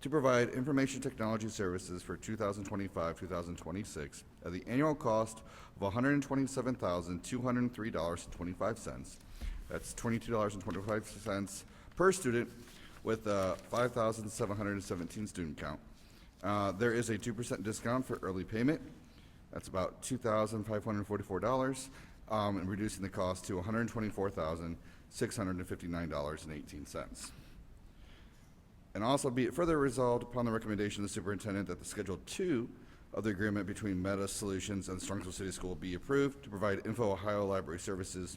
to provide information technology services for 2025-2026 at the annual cost of $127,203.25. That's $22.25 per student with a 5,717 student count. There is a 2% discount for early payment. That's about $2,544, and reducing the cost to $124,659.18. And also be it further resolved upon the recommendation of the superintendent that the Schedule 2 of the agreement between Meta Solutions and Strongsville City School be approved to provide Info Ohio Library Services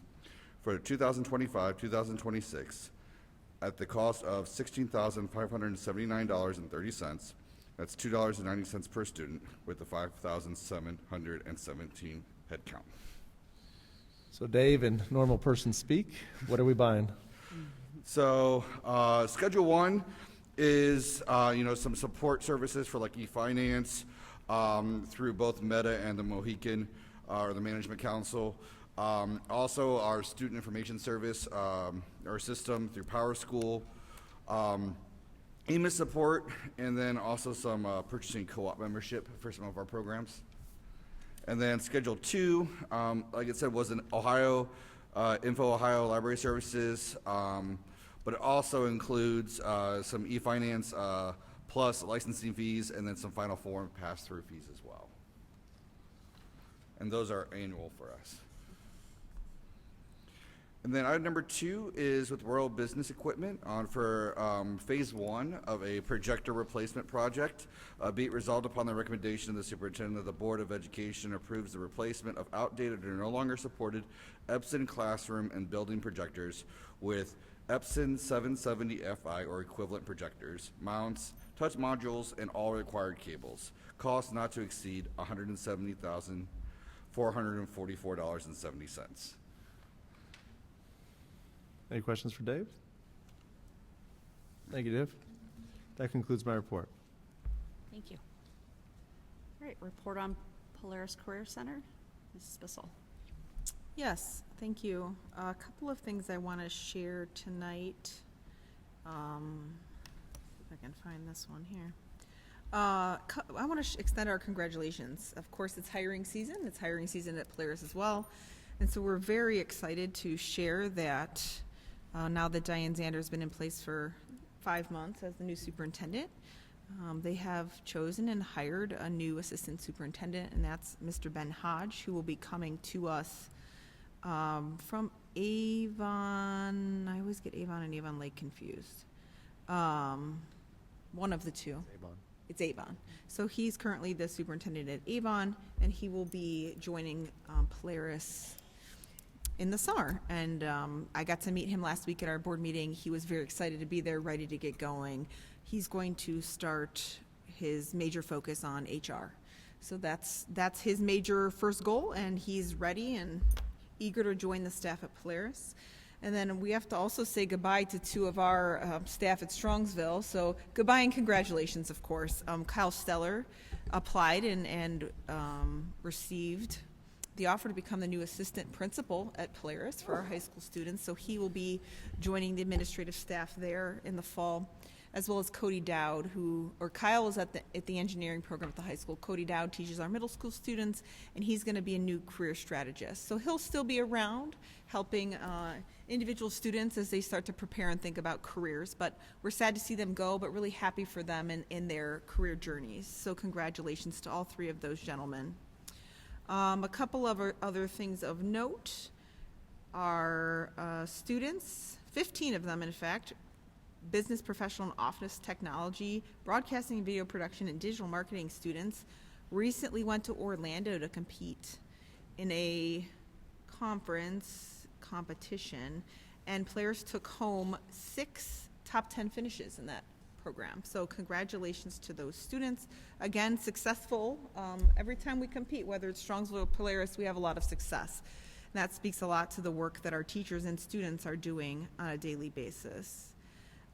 for 2025-2026 at the cost of $16,579.30. That's $2.90 per student with the 5,717 head count. So Dave, in normal person speak, what are we buying? So Schedule 1 is some support services for like e-finance through both Meta and the Mohican or the Management Council. Also our student information service, our system through Power School, EMIS support, and then also some purchasing co-op membership for some of our programs. And then Schedule 2, like it said, was an Info Ohio Library Services, but it also includes some e-finance plus licensing fees, and then some final form pass-through fees as well. And those are annual for us. And then item number 2 is with Royal Business Equipment for phase 1 of a projector replacement project. Be it resolved upon the recommendation of the superintendent of the Board of Education approves the replacement of outdated or no longer supported Epson classroom and building projectors with Epson 770 Fi or equivalent projectors, mounts, touch modules, and all required cables. Cost not to exceed $170,444.70. Any questions for Dave? Thank you, Dave. That concludes my report. Thank you. All right, report on Polaris Career Center. Mrs. Bissell. Yes, thank you. A couple of things I want to share tonight. If I can find this one here. I want to extend our congratulations. Of course, it's hiring season. It's hiring season at Polaris as well. And so we're very excited to share that now that Diane Zander has been in place for 5 months as the new superintendent, they have chosen and hired a new assistant superintendent, and that's Mr. Ben Hodge, who will be coming to us from Avon. I always get Avon and Avon Lake confused. One of the two. Avon. It's Avon. So he's currently the superintendent at Avon, and he will be joining Polaris in the summer. And I got to meet him last week at our board meeting. He was very excited to be there, ready to get going. He's going to start his major focus on HR. So that's his major first goal, and he's ready and eager to join the staff at Polaris. And then we have to also say goodbye to 2 of our staff at Strongsville. So goodbye and congratulations, of course. Kyle Steller applied and received the offer to become the new assistant principal at Polaris for our high school students. So he will be joining the administrative staff there in the fall, as well as Cody Dowd, Kyle is at the engineering program at the high school. Cody Dowd teaches our middle school students, and he's going to be a new career strategist. So he'll still be around helping individual students as they start to prepare and think about careers. But we're sad to see them go, but really happy for them in their career journeys. So congratulations to all 3 of those gentlemen. A couple of other things of note are students, 15 of them in fact, business, professional, and office technology, broadcasting and video production, and digital marketing students recently went to Orlando to compete in a competition, and Polaris took home 6 top 10 finishes in that program. So congratulations to those students. Again, successful. Every time we compete, whether it's Strongsville or Polaris, we have a lot of success. And that speaks a lot to the work that our teachers and students are doing on a daily basis.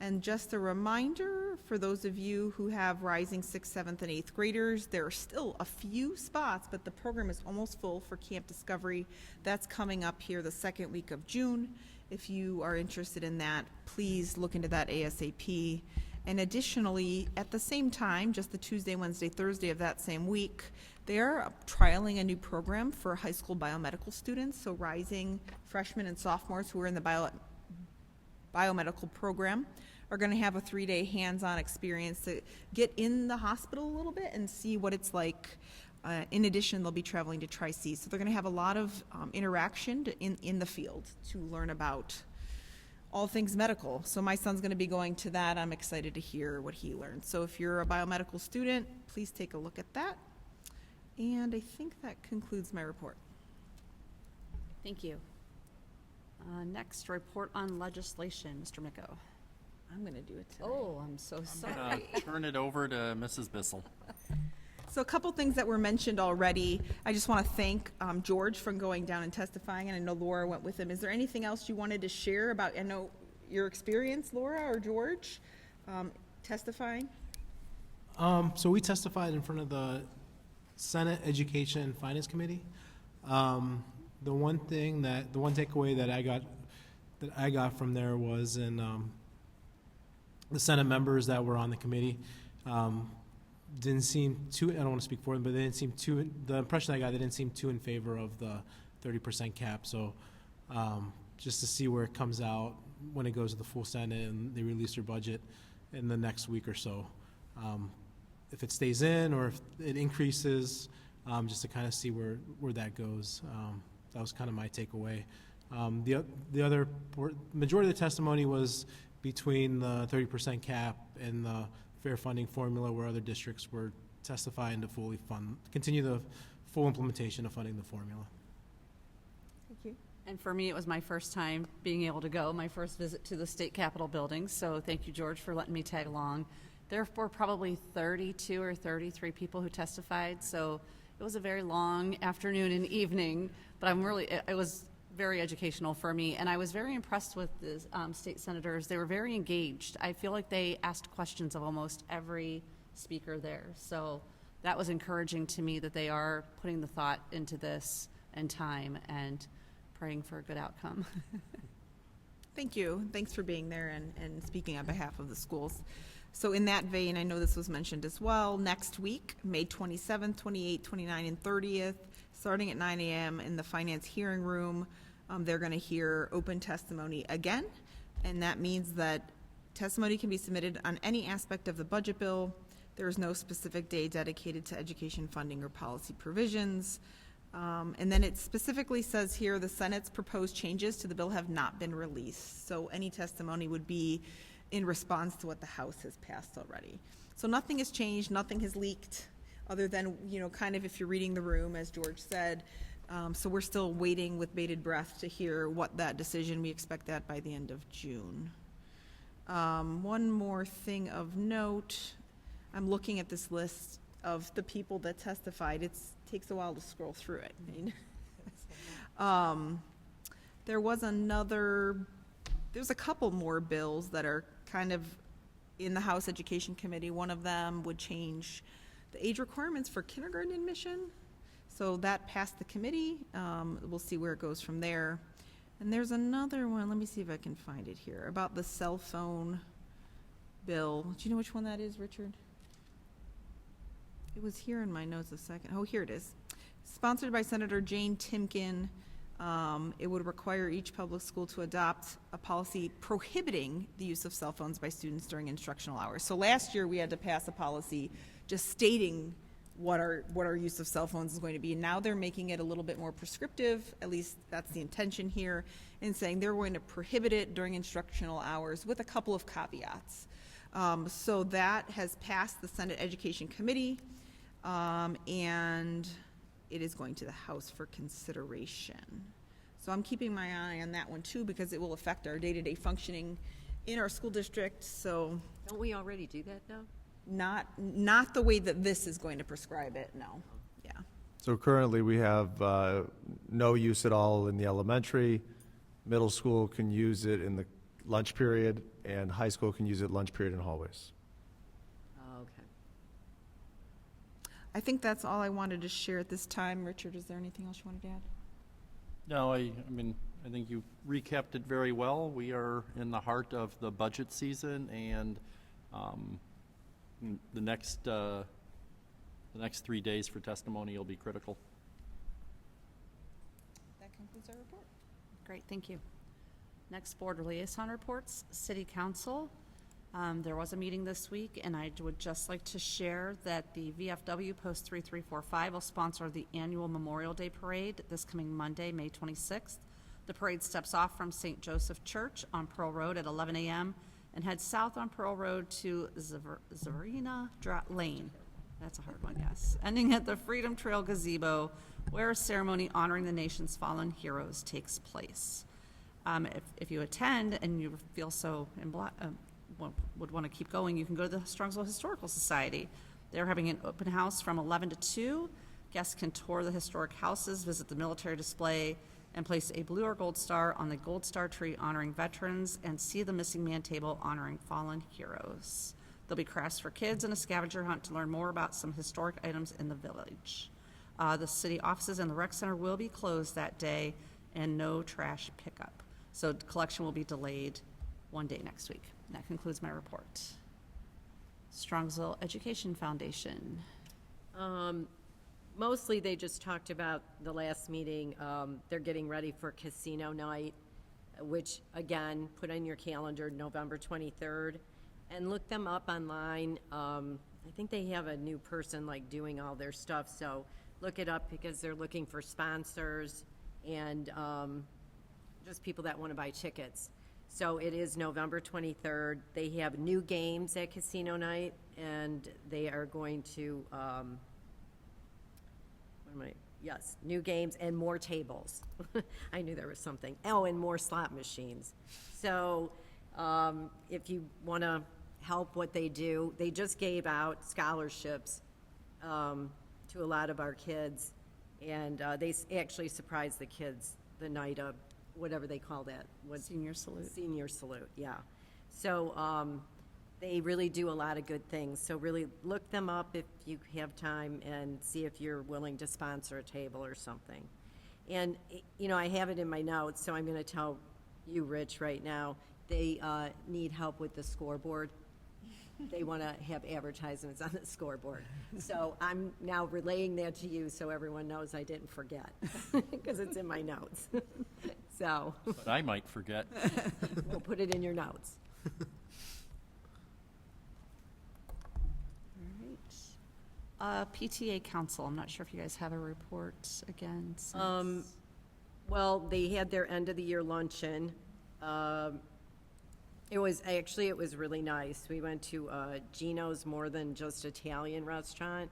And just a reminder for those of you who have rising 6th, 7th, and 8th graders, there are still a few spots, but the program is almost full for Camp Discovery. That's coming up here the 2nd week of June. If you are interested in that, please look into that ASAP. And additionally, at the same time, just the Tuesday, Wednesday, Thursday of that same week, they're trialing a new program for high school biomedical students, so rising freshmen and sophomores who are in the biomedical program are going to have a 3-day hands-on experience to get in the hospital a little bit and see what it's like. In addition, they'll be traveling to Tri-C, so they're going to have a lot of interaction in the field to learn about all things medical. So my son's going to be going to that. I'm excited to hear what he learned. So if you're a biomedical student, please take a look at that. And I think that concludes my report. Thank you. Next, report on legislation. Mr. Micko. I'm going to do it today. Oh, I'm so sorry. I'm going to turn it over to Mrs. Bissell. So a couple things that were mentioned already. I just want to thank George for going down and testifying, and I know Laura went with him. Is there anything else you wanted to share about, I know, your experience, Laura or George, testifying? So we testified in front of the Senate Education and Finance Committee. The one takeaway that I got from there was in the Senate members that were on the committee didn't seem too, I don't want to speak for them, but they didn't seem too, the impression I got, they didn't seem too in favor of the 30% cap. So just to see where it comes out when it goes to the full Senate and they release their budget in the next week or so. if it stays in or if it increases, just to kind of see where that goes. That was kind of my takeaway. The other majority of the testimony was between the 30% cap and the fair funding formula, where other districts were testifying to fully continue the full implementation of funding the formula. Thank you. And for me, it was my first time being able to go, my first visit to the state capitol building. So thank you, George, for letting me tag along. There were probably 32 or 33 people who testified. So it was a very long afternoon and evening, but it was very educational for me. And I was very impressed with the state senators. They were very engaged. I feel like they asked questions of almost every speaker there. So that was encouraging to me, that they are putting the thought into this and time and praying for a good outcome. Thank you. Thanks for being there and speaking on behalf of the schools. So in that vein, I know this was mentioned as well, next week, May 27th, 28th, 29th, and 30th, starting at 9 a.m. in the finance hearing room, they're going to hear open testimony again, and that means that testimony can be submitted on any aspect of the budget bill. There is no specific day dedicated to education funding or policy provisions. And then it specifically says here, the Senate's proposed changes to the bill have not been released. So any testimony would be in response to what the House has passed already. So nothing has changed, nothing has leaked, other than, kind of if you're reading the room, as George said. So we're still waiting with bated breath to hear what that decision, we expect that by the end of June. One more thing of note, I'm looking at this list of the people that testified. It takes a while to scroll through it. There's a couple more bills that are kind of in the House Education Committee. One of them would change the age requirements for kindergarten admission. So that passed the committee. We'll see where it goes from there. And there's another one, let me see if I can find it here, about the cell phone bill. Do you know which one that is, Richard? It was here in my notes a second. Oh, here it is. Sponsored by Senator Jane Timken. It would require each public school to adopt a policy prohibiting the use of cell phones by students during instructional hours. So last year we had to pass a policy just stating what our use of cell phones is going to be. Now they're making it a little bit more prescriptive, at least that's the intention here, in saying they're going to prohibit it during instructional hours with a couple of caveats. So that has passed the Senate Education Committee, and it is going to the House for consideration. So I'm keeping my eye on that one too, because it will affect our day-to-day functioning in our school district. So Don't we already do that now? not the way that this is going to prescribe it, no. Yeah. So currently, we have no use at all in the elementary. Middle school can use it in the lunch period, and high school can use it lunch period in hallways. Oh, okay. I think that's all I wanted to share at this time. Richard, is there anything else you wanted to add? No, I think you recapped it very well. We are in the heart of the budget season, and the next 3 days for testimony will be critical. That concludes our report. Great, thank you. Next, board liaison reports. City Council. There was a meeting this week, and I would just like to share that the VFW Post 3345 will sponsor the annual Memorial Day Parade this coming Monday, May 26th. The parade steps off from St. Joseph Church on Pearl Road at 11 a.m. and heads south on Pearl Road to Zavarina Lane. That's a hard one, yes. Ending at the Freedom Trail Gazebo, where a ceremony honoring the nation's fallen heroes takes place. If you attend and you feel so would want to keep going, you can go to the Strongsville Historical Society. They're having an open house from 11 to 2. Guests can tour the historic houses, visit the military display, and place a blue or gold star on the gold star tree honoring veterans, and see the missing man table honoring fallen heroes. There'll be crafts for kids and a scavenger hunt to learn more about some historic items in the village. The city offices and the rec center will be closed that day, and no trash pickup. So collection will be delayed one day next week. And that concludes my report. Strongsville Education Foundation. Mostly they just talked about the last meeting. They're getting ready for casino night, which again, put on your calendar, November 23rd. and look them up online. I think they have a new person like doing all their stuff, so look it up because they're looking for sponsors and just people that want to buy tickets. So it is November 23rd. They have new games at Casino Night, and they are going to, yes, new games and more tables. I knew there was something. Oh, and more slot machines. So if you want to help what they do, they just gave out scholarships to a lot of our kids, and they actually surprised the kids the night of whatever they call that. Senior salute. Senior salute, yeah. So they really do a lot of good things. So really look them up if you have time and see if you're willing to sponsor a table or something. And, you know, I have it in my notes, so I'm going to tell you, Rich, right now, they need help with the scoreboard. They want to have advertisements on the scoreboard. So I'm now relaying that to you so everyone knows I didn't forget, because it's in my notes. So. But I might forget. We'll put it in your notes. All right. PTA Council, I'm not sure if you guys have a report again. Well, they had their end of the year luncheon. It was really nice. We went to Gino's More Than Just Italian restaurant,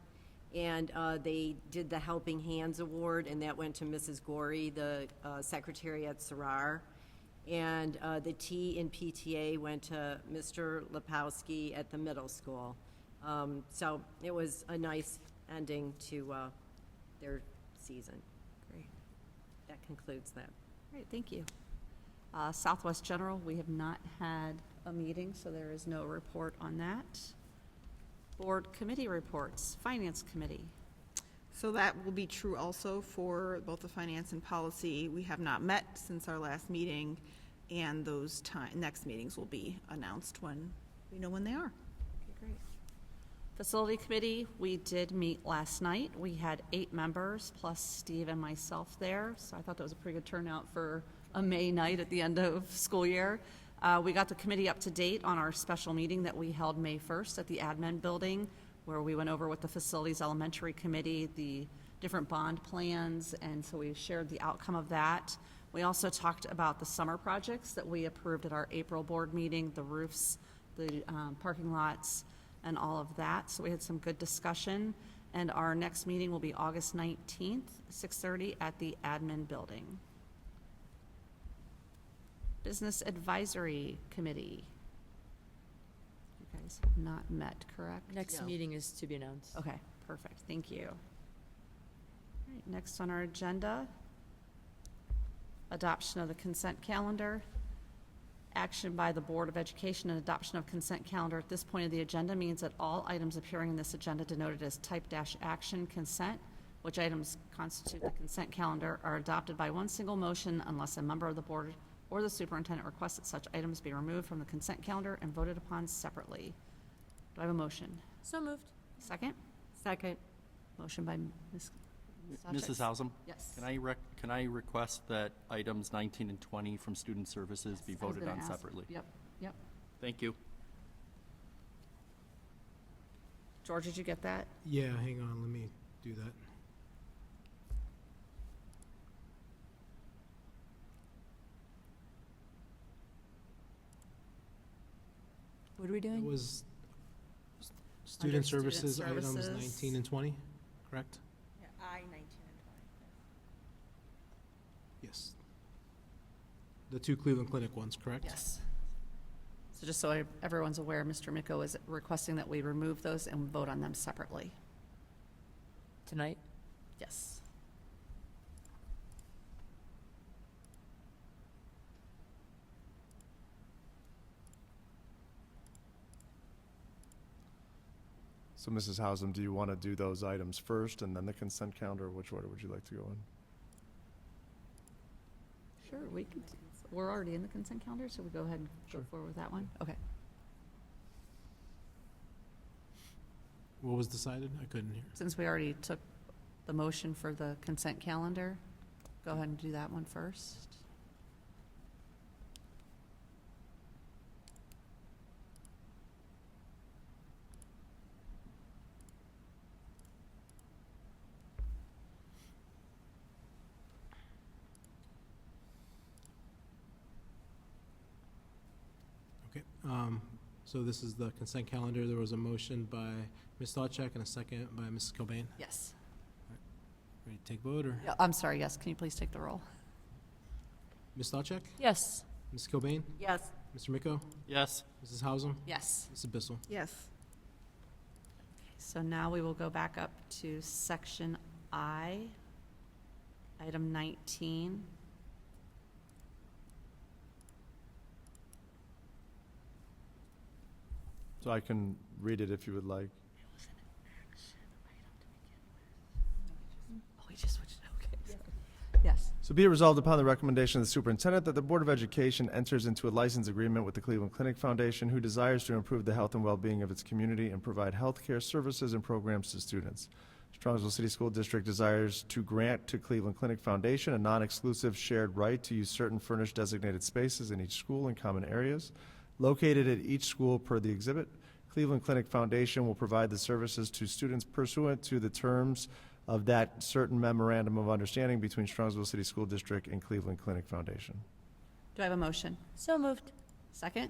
and they did the Helping Hands Award, and that went to Mrs. Gorey, the secretary at Sarar. And the T in PTA went to Mr. Lepowski at the middle school. So it was a nice ending to their season. Great. That concludes that. Great, thank you. Southwest General, we have not had a meeting, so there is no report on that. Board committee reports. Finance Committee. So that will be true also for both the finance and policy. We have not met since our last meeting, and those next meetings will be announced when we know when they are. Okay, great. Facility Committee, we did meet last night. We had 8 members plus Steve and myself there, so I thought that was a pretty good turnout for a May night at the end of school year. We got the committee up to date on our special meeting that we held May 1st at the admin building, where we went over with the Facilities Elementary Committee the different bond plans, and so we shared the outcome of that. We also talked about the summer projects that we approved at our April board meeting, the roofs, the parking lots, and all of that. So we had some good discussion, and our next meeting will be August 19th, 6:30 at the admin building. Business Advisory Committee. You guys have not met, correct? Next meeting is to be announced. Okay, perfect, thank you. All right, next on our agenda, adoption of the consent calendar. Action by the Board of Education and adoption of consent calendar at this point of the agenda means that all items appearing in this agenda denoted as type-action consent, which items constitute the consent calendar, are adopted by one single motion unless a member of the board or the superintendent requests that such items be removed from the consent calendar and voted upon separately. Do I have a motion? So moved. Second? Second. Motion by Ms. Mrs. Hausum? Yes. Can I request that items 19 and 20 from Student Services be I was voted gonna on ask. separately? Yep. Thank you. George, did you get that? Yeah, hang on, let me do that. What are we It doing? was Under student services items services. 19 and 20, correct? Yeah, I 19 and 20. Yes. The 2 Cleveland Clinic ones, correct? Yes. So just so everyone's aware, Mr. Miko is requesting that we remove those and vote on them separately. Tonight? Yes. So, Mrs. Hausum, do you want to do those items first and then the consent calendar? Which order would you like to go in? Sure, we can, we're already in the consent calendar, so we go ahead and go forward with that one? Okay. What was decided? I couldn't hear. Since we already took the motion for the consent calendar, go ahead and do that one first. So this is the consent calendar. There was a motion by Ms. Stavcek and a second by Mrs. Cobain. Yes. Ready to take vote, or? Yeah, I'm sorry, yes. Can you please take the roll? Ms. Stavcek? Yes. Mrs. Cobain? Yes. Mr. Miko? Yes. Mrs. Hausum? Yes. Mrs. Bissell? Yes. So now we will go back up to section I, item 19. So I can read it if you would like. Oh, we just switched, okay. Yes. So be it resolved upon the recommendation of the superintendent that the Board of Education enters into a license agreement with the Cleveland Clinic Foundation, who desires to improve the health and well-being of its community and provide health care services and programs to students. Strongsville City School District desires to grant to Cleveland Clinic Foundation a non-exclusive shared right to use certain furnished designated spaces in each school and common areas located at each school per the exhibit. Cleveland Clinic Foundation will provide the services to students pursuant to the terms of that certain memorandum of understanding between Strongsville City School District and Cleveland Clinic Foundation. Do I have a motion? So moved. Second?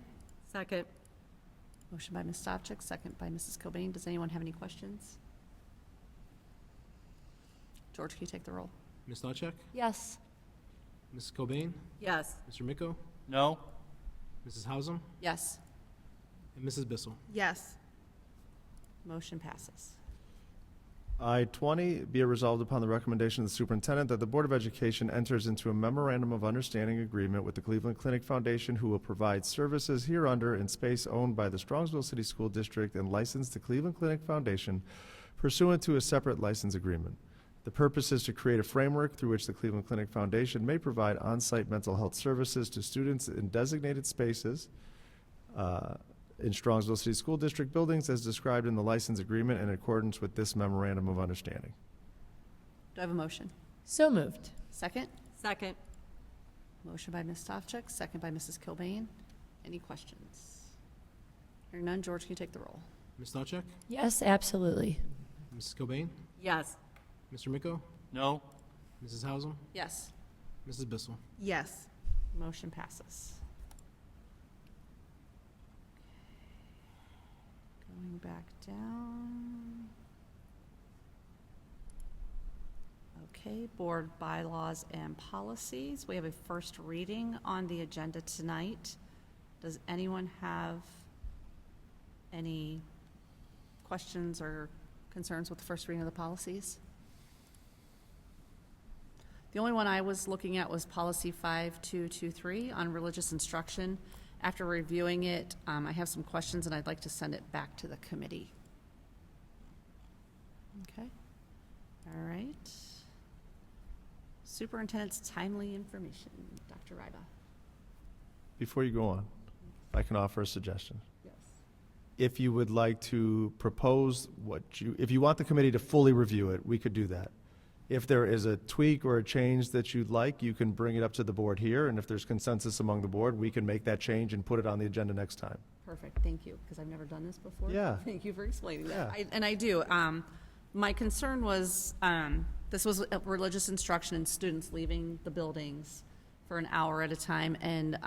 Second. Motion by Ms. Stavcek, second by Mrs. Cobain. Does anyone have any questions? George, can you take the roll? Ms. Stavcek? Yes. Mrs. Cobain? Yes. Mr. Miko? No. Mrs. Hausum? Yes. And Mrs. Bissell? Yes. Motion passes. I-20, be it resolved upon the recommendation of the superintendent that the Board of Education enters into a memorandum of understanding agreement with the Cleveland Clinic Foundation, who will provide services hereunder in space owned by the Strongsville City School District and licensed to Cleveland Clinic Foundation pursuant to a separate license agreement. The purpose is to create a framework through which the Cleveland Clinic Foundation may provide on-site mental health services to students in designated spaces in Strongsville City School District buildings as described in the license agreement in accordance with this memorandum of understanding. Do I have a motion? So moved. Second? Second. Motion by Ms. Stavcek, second by Mrs. Cobain. Any questions? Hearing none, George, can you take the roll? Ms. Stavcek? Yes, absolutely. Mrs. Cobain? Yes. Mr. Miko? No. Mrs. Hausum? Yes. Mrs. Bissell? Yes. Motion passes. Going back down. Okay, board bylaws and policies. We have a first reading on the agenda tonight. Does anyone have any questions or concerns with the first reading of the policies? The only one I was looking at was policy 5223 on religious instruction. After reviewing it, I have some questions and I'd like to send it back to the committee. Okay. All right. Superintendent's timely information. Dr. Ryba. Before you go on, if I can offer a suggestion. Yes. If you would like to propose if you want the committee to fully review it, we could do that. If there is a tweak or a change that you'd like, you can bring it up to the board here, and if there's consensus among the board, we can make that change and put it on the agenda next time. Perfect, thank you, because I've never done this before. Yeah. Thank you for explaining that. Yeah. And I do. My concern was, this was religious instruction and students leaving the buildings for an hour at a time, and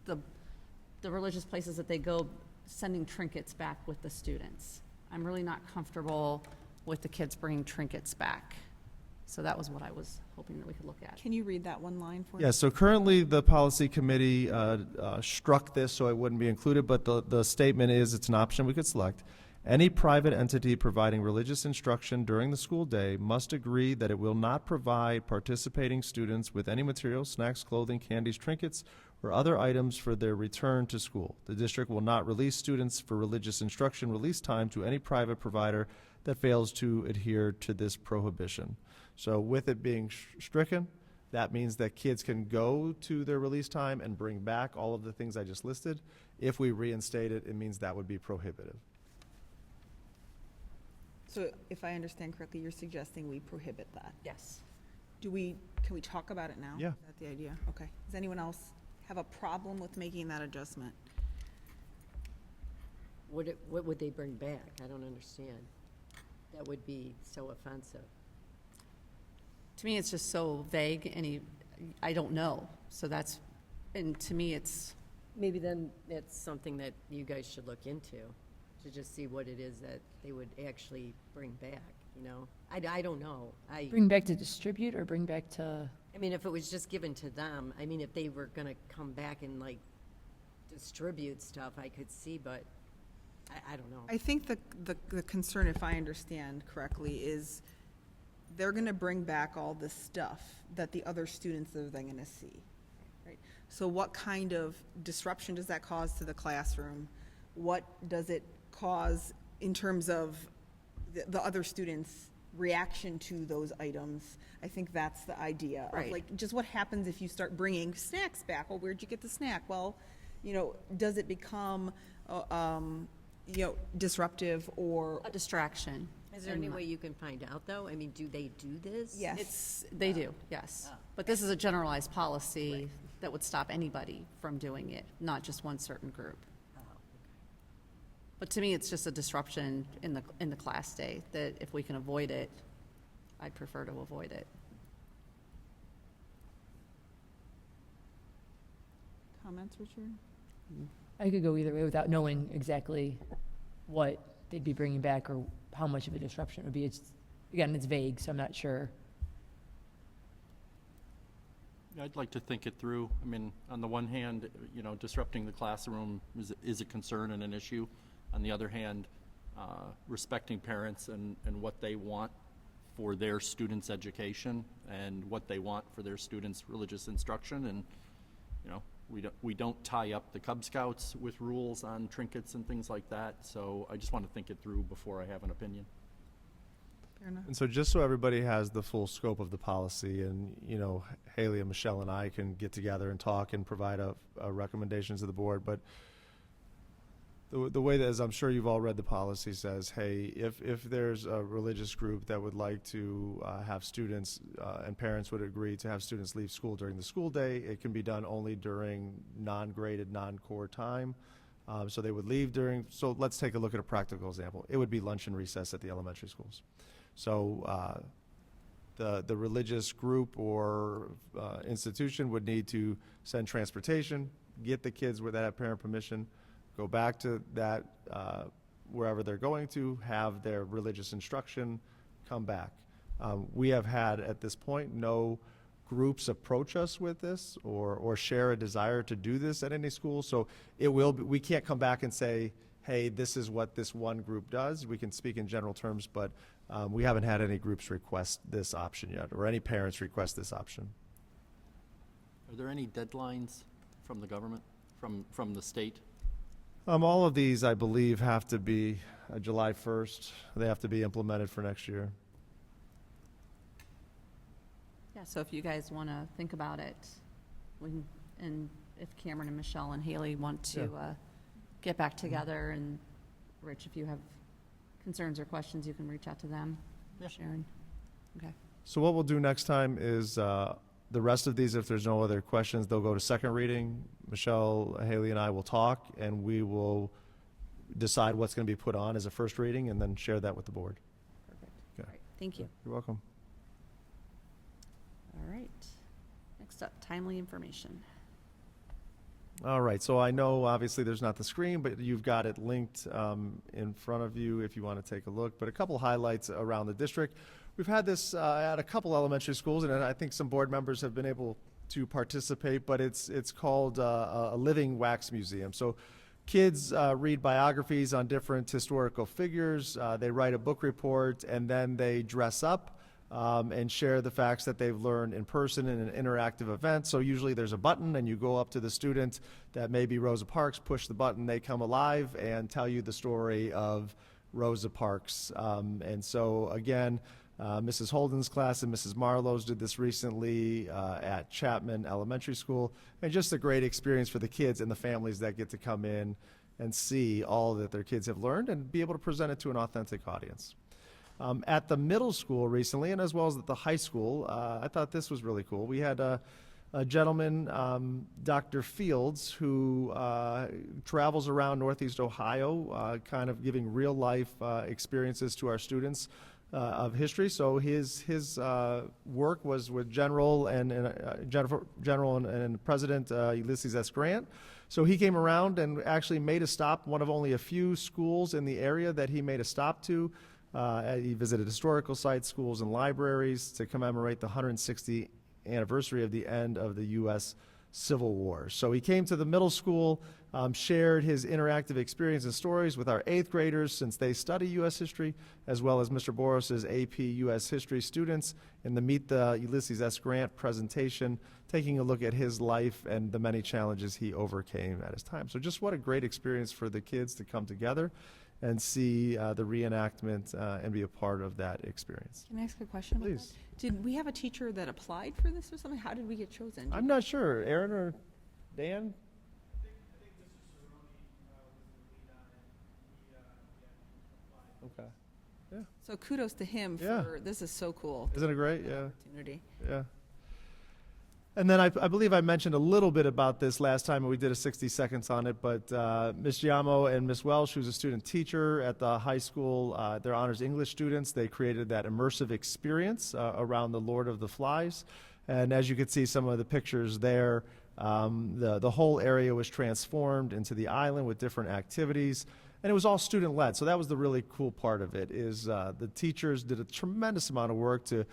the religious places that they go, sending trinkets back with the students. I'm really not comfortable with the kids bringing trinkets back. So that was what I was hoping that we could look at. Can you read that one line for Yeah, us? so currently the policy committee struck this so it wouldn't be included, but the statement is it's an option we could select. Any private entity providing religious instruction during the school day must agree that it will not provide participating students with any materials, snacks, clothing, candies, trinkets, or other items for their return to school. The district will not release students for religious instruction release time to any private provider that fails to adhere to this prohibition. So with it being stricken, that means that kids can go to their release time and bring back all of the things I just listed. If we reinstate it, it means that would be prohibitive. So if I understand correctly, you're suggesting we prohibit that? Yes. Can we talk about it now? Yeah. Is that the idea? Okay. Does anyone else have a problem with making that adjustment? What would they bring back? I don't understand. That would be so offensive. To me, it's just so vague, and I don't know. So that's, and to me, it's maybe then it's something that you guys should look into, to just see what it is that they would actually bring back, you know? I don't know. Bring back to distribute or bring back to? I mean, if it was just given to them, I mean, if they were gonna come back and like distribute stuff, I could see, but I don't know. I think the concern, if I understand correctly, is they're gonna bring back all the stuff that the other students are then gonna see, right? So what kind of disruption does that cause to the classroom? What does it cause in terms of the other students' reaction to those items? I think that's the idea. Right. Of like, just what happens if you start bringing snacks back? Well, where'd you get the snack? Well, you know, does it become, you know, disruptive or A distraction. Is there any way you can find out, though? I mean, do they do this? Yes. They do, yes. But this is a generalized policy that would stop anybody from doing it, not just one certain group. But to me, it's just a disruption in the class day, that if we can avoid it, I'd prefer to avoid it. Comments, Richard? I could go either way without knowing exactly what they'd be bringing back or how much of a disruption it would be. It's, again, it's vague, so I'm not sure. I'd like to think it through. I mean, on the one hand, you know, disrupting the classroom is a concern and an issue. On the other hand, respecting parents and what they want for their students' education and what they want for their students' religious instruction. And, you know, we don't tie up the Cub Scouts with rules on trinkets and things like that. So I just want to think it through before I have an opinion. Fair enough. And so just so everybody has the full scope of the policy, and, you know, Haley and Michelle and I can get together and talk and provide a recommendations to the board, but the way that, as I'm sure you've all read the policy, says, hey, if there's a religious group that would like to have students and parents would agree to have students leave school during the school day, it can be done only during non-graded, non-core time. So they would leave during, so let's take a look at a practical example. It would be lunch and recess at the elementary schools. So the religious group or institution would need to send transportation, get the kids where they have parent permission, go back to that wherever they're going to, have their religious instruction, come back. We have had at this point no groups approach us with this or share a desire to do this at any school. So it will be, we can't come back and say, hey, this is what this one group does. We can speak in general terms, but we haven't had any groups request this option yet, or any parents request this option. Are there any deadlines from the government, from the state? All of these, I believe, have to be July 1st. They have to be implemented for next year. Yeah, so if you guys want to think about it, and if Cameron and Michelle and Haley want to get back together, and Rich, if you have concerns or questions, you can reach out to them. Yeah. Sharon. Okay. So what we'll do next time is the rest of these, if there's no other questions, they'll go to second reading. Michelle, Haley, and I will talk, and we will decide what's going to be put on as a first reading and then share that with the board. Perfect. Okay. All right. Thank you. You're welcome. All right. Next up, timely information. All right, so I know obviously there's not the screen, but you've got it linked in front of you if you want to take a look. But a couple highlights around the district. We've had this at a couple elementary schools, and I think some board members have been able to participate, but it's called a living wax museum. So kids read biographies on different historical figures, they write a book report, and then they dress up and share the facts that they've learned in person in an interactive event. So usually there's a button, and you go up to the student that may be Rosa Parks, push the button, they come alive and tell you the story of Rosa Parks. And so again, Mrs. Holden's class and Mrs. Marlowe's did this recently at Chapman Elementary School, and just a great experience for the kids and the families that get to come in and see all that their kids have learned and be able to present it to an authentic audience. At the middle school recently, and as well as at the high school, I thought this was really cool. We had a gentleman, Dr. Fields, who travels around Northeast Ohio, kind of giving real-life experiences to our students of history. So his work was with General and President Ulysses S. Grant, So he came around and actually made a stop, one of only a few schools in the area that he made a stop to. He visited historical sites, schools, and libraries to commemorate the 160th anniversary of the end of the U.S. Civil War. So he came to the middle school, shared his interactive experience and stories with our 8th graders since they study U.S. history, as well as Mr. Boros's AP U.S. history students in the Meet the Ulysses S. Grant presentation, taking a look at his life and the many challenges he overcame at his time. So just what a great experience for the kids to come together and see the reenactment and be a part of that experience. Can I ask a question about Please. that? Did we have a teacher that applied for this or something? How did we get chosen? I'm not sure. Aaron or Dan? Okay. Yeah. So kudos to him Yeah. for, this is so cool. Isn't it great? Yeah. Opportunity. Yeah. And then I believe I mentioned a little bit about this last time, and we did a 60 seconds on it, but Ms. Giamo and Ms. Welsh, who's a student teacher at the high school, they're honors English students. They created that immersive experience around the Lord of the Flies. And as you can see some of the pictures there, the whole area was transformed into the island with different activities. And it was all student-led, so that was the really cool part of it, is the teachers did a tremendous amount of work to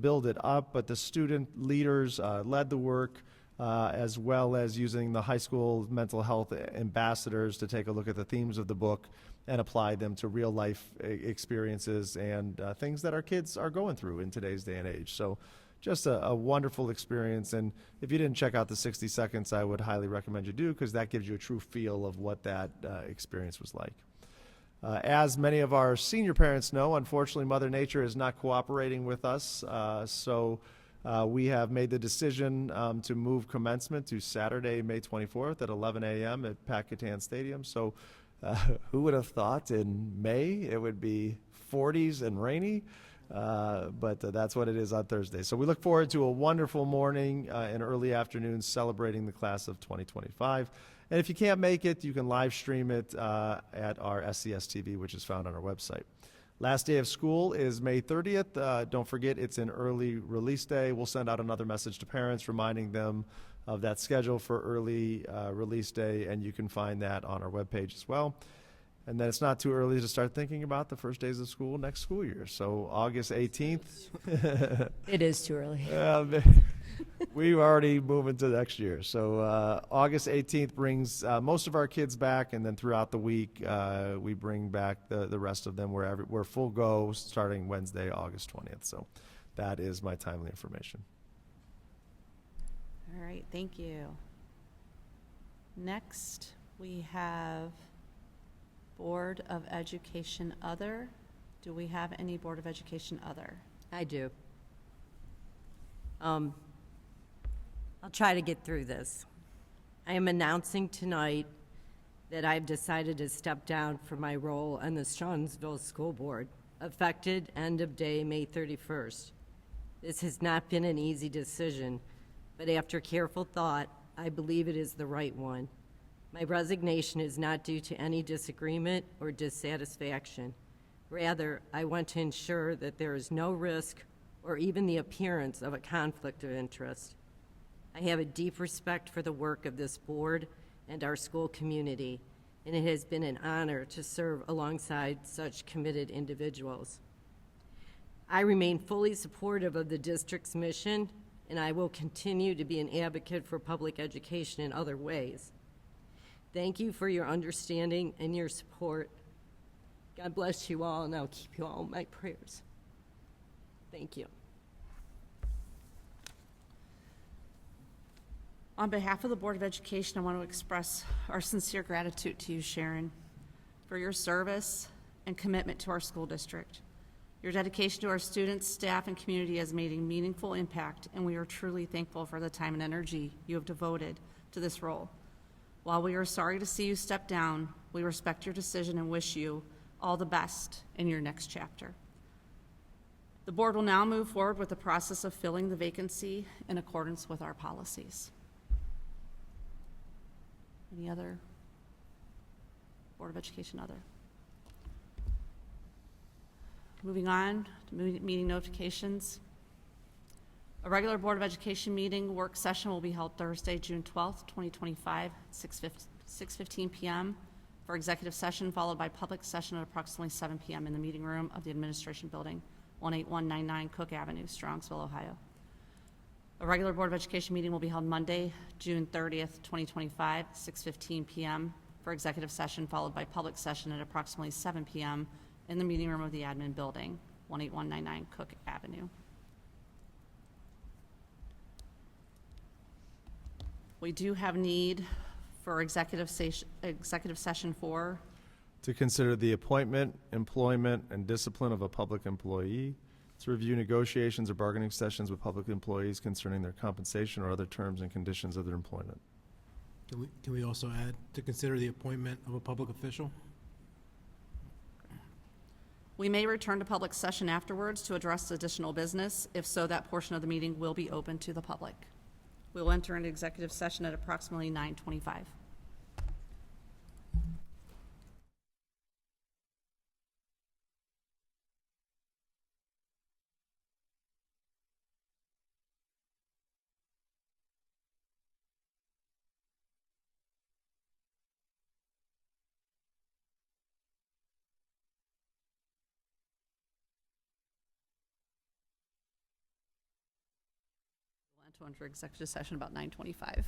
build it up, but the student leaders led the work, as well as using the high school mental health ambassadors to take a look at the themes of the book and apply them to real-life experiences and things that our kids are going through in today's day and age. So just a wonderful experience, and if you didn't check out the 60 seconds, I would highly recommend you do, because that gives you a true feel of what that experience was like. As many of our senior parents know, unfortunately, Mother Nature is not cooperating with us, so we have made the decision to move commencement to Saturday, May 24th at 11 a.m. at Pat Catan Stadium. So who would have thought in May it would be 40s and rainy? But that's what it is on Thursday. So we look forward to a wonderful morning and early afternoon celebrating the class of 2025. And if you can't make it, you can live stream it at our SCS TV, which is found on our website. Last day of school is May 30th. Don't forget, it's an early release day. We'll send out another message to parents reminding them of that schedule for early release day, and you can find that on our webpage as well. And then it's not too early to start thinking about the first days of school next school year. So August 18th. It is too early. We're already moving to next year. So August 18th brings most of our kids back, and then throughout the week we bring back the rest of them. We're full go starting Wednesday, August 20th. So that is my timely information. All right, thank you. Next, we have Board of Education Other. Do we have any Board of Education Other? I do. I'll try to get through this. I am announcing tonight that I've decided to step down from my role on the Strongsville School Board, effective end of day, May 31st. This has not been an easy decision, but after careful thought, I believe it is the right one. My resignation is not due to any disagreement or dissatisfaction. Rather, I want to ensure that there is no risk or even the appearance of a conflict of interest. I have a deep respect for the work of this board and our school community, and it has been an honor to serve alongside such committed individuals. I remain fully supportive of the district's mission, and I will continue to be an advocate for public education in other ways. Thank you for your understanding and your support. God bless you all, and I'll keep you all in my prayers. Thank you. On behalf of the Board of Education, I want to express our sincere gratitude to you, Sharon, for your service and commitment to our school district. Your dedication to our students, staff, and community has made a meaningful impact, and we are truly thankful for the time and energy you have devoted to this role. While we are sorry to see you step down, we respect your decision and wish you all the best in your next chapter. The board will now move forward with the process of filling the vacancy in accordance with our policies. Any other Board of Education other? Moving on to meeting notifications. A regular Board of Education meeting work session will be held Thursday, June 12th, 2025, 6:15 p.m. for executive session, followed by public session at approximately 7 p.m. in the meeting room of the Administration Building, 18199 Cook Avenue, Strongsville, Ohio. A regular Board of Education meeting will be held Monday, June 30th, 2025, 6:15 p.m. for executive session, followed by public session at approximately 7 p.m. in the meeting room of the Admin Building, 18199 Cook Avenue. We do have need for executive session for To consider the appointment, employment, and discipline of a public employee, to review negotiations or bargaining sessions with public employees concerning their compensation or other terms and conditions of their employment. Can we also add to consider the appointment of a public official? We may return to public session afterwards to address additional business. If so, that portion of the meeting will be open to the public. We will enter into executive session at approximately 9:25. To enter executive session about 9:25.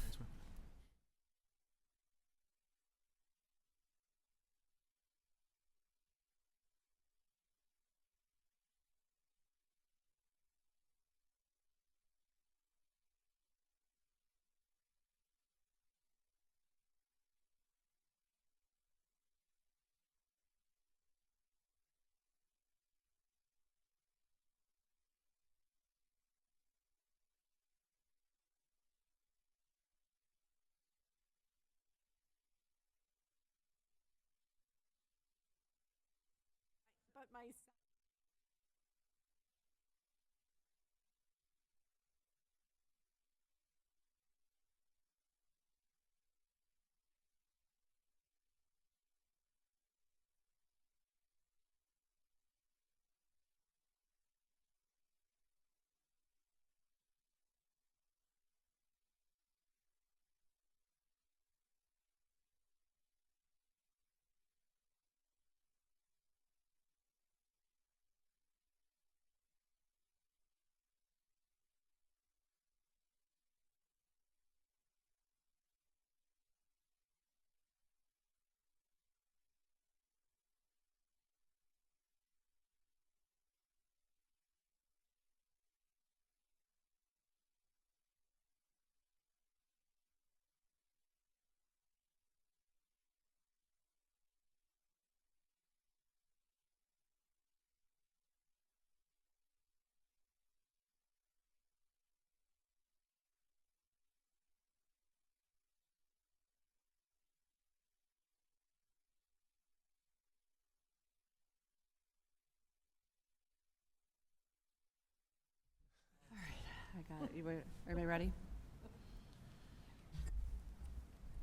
But my I got it. Everybody ready?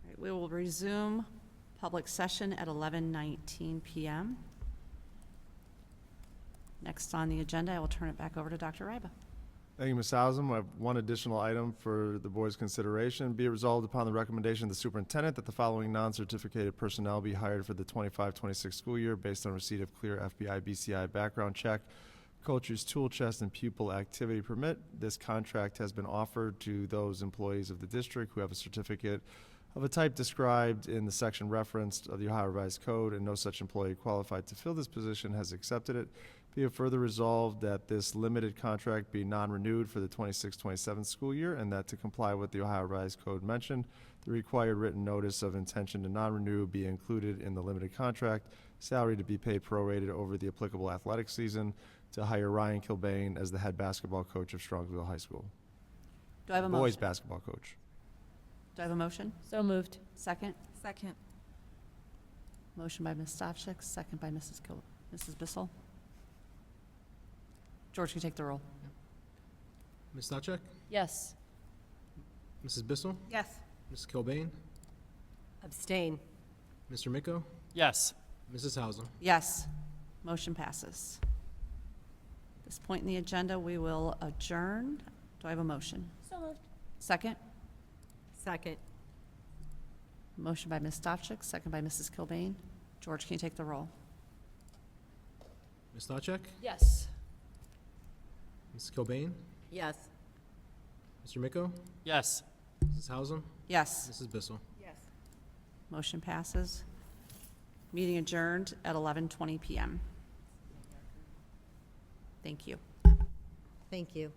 All right, we will resume public session at 11:19 p.m. Next on the agenda, I will turn it back over to Dr. Ryba. Thank you, Ms. Hausum. I have one additional item for the board's consideration. Be it resolved upon the recommendation of the superintendent that the following non-certificated personnel be hired for the 25-26 school year based on receipt of clear FBI BCI background check, coach's tool chest, and pupil activity permit. This contract has been offered to those employees of the district who have a certificate of a type described in the section referenced of the Ohio Revised Code, and no such employee qualified to fill this position has accepted it. Be it further resolved that this limited contract be non-renewed for the 26-27 school year, and that to comply with the Ohio Revised Code mentioned, the required written notice of intention to non-renew be included in the limited contract, salary to be paid prorated over the applicable athletic season, to hire Ryan Kilbane as the head basketball coach of Strongsville High School. Do I have a Boys motion? basketball coach. Do I have a motion? So moved. Second? Second. Motion by Ms. Stavcek, second by Mrs. Bissell. George, can you take the roll? Ms. Stavcek? Yes. Mrs. Bissell? Yes. Mrs. Kilbane? abstain. Mr. Miko? Yes. Mrs. Hausum? Yes. Motion passes. At this point in the agenda, we will adjourn Do I have a motion? So moved. Second? Second. Motion by Ms. Stavcek, second by Mrs. Kilbane. George, can you take the roll? Ms. Stavcek? Yes. Mrs. Kilbane? Yes. Mr. Miko? Yes. Mrs. Hausum? Yes. Mrs. Bissell? Yes. Motion passes. Meeting adjourned at 11:20 PM. Thank you. Thank you.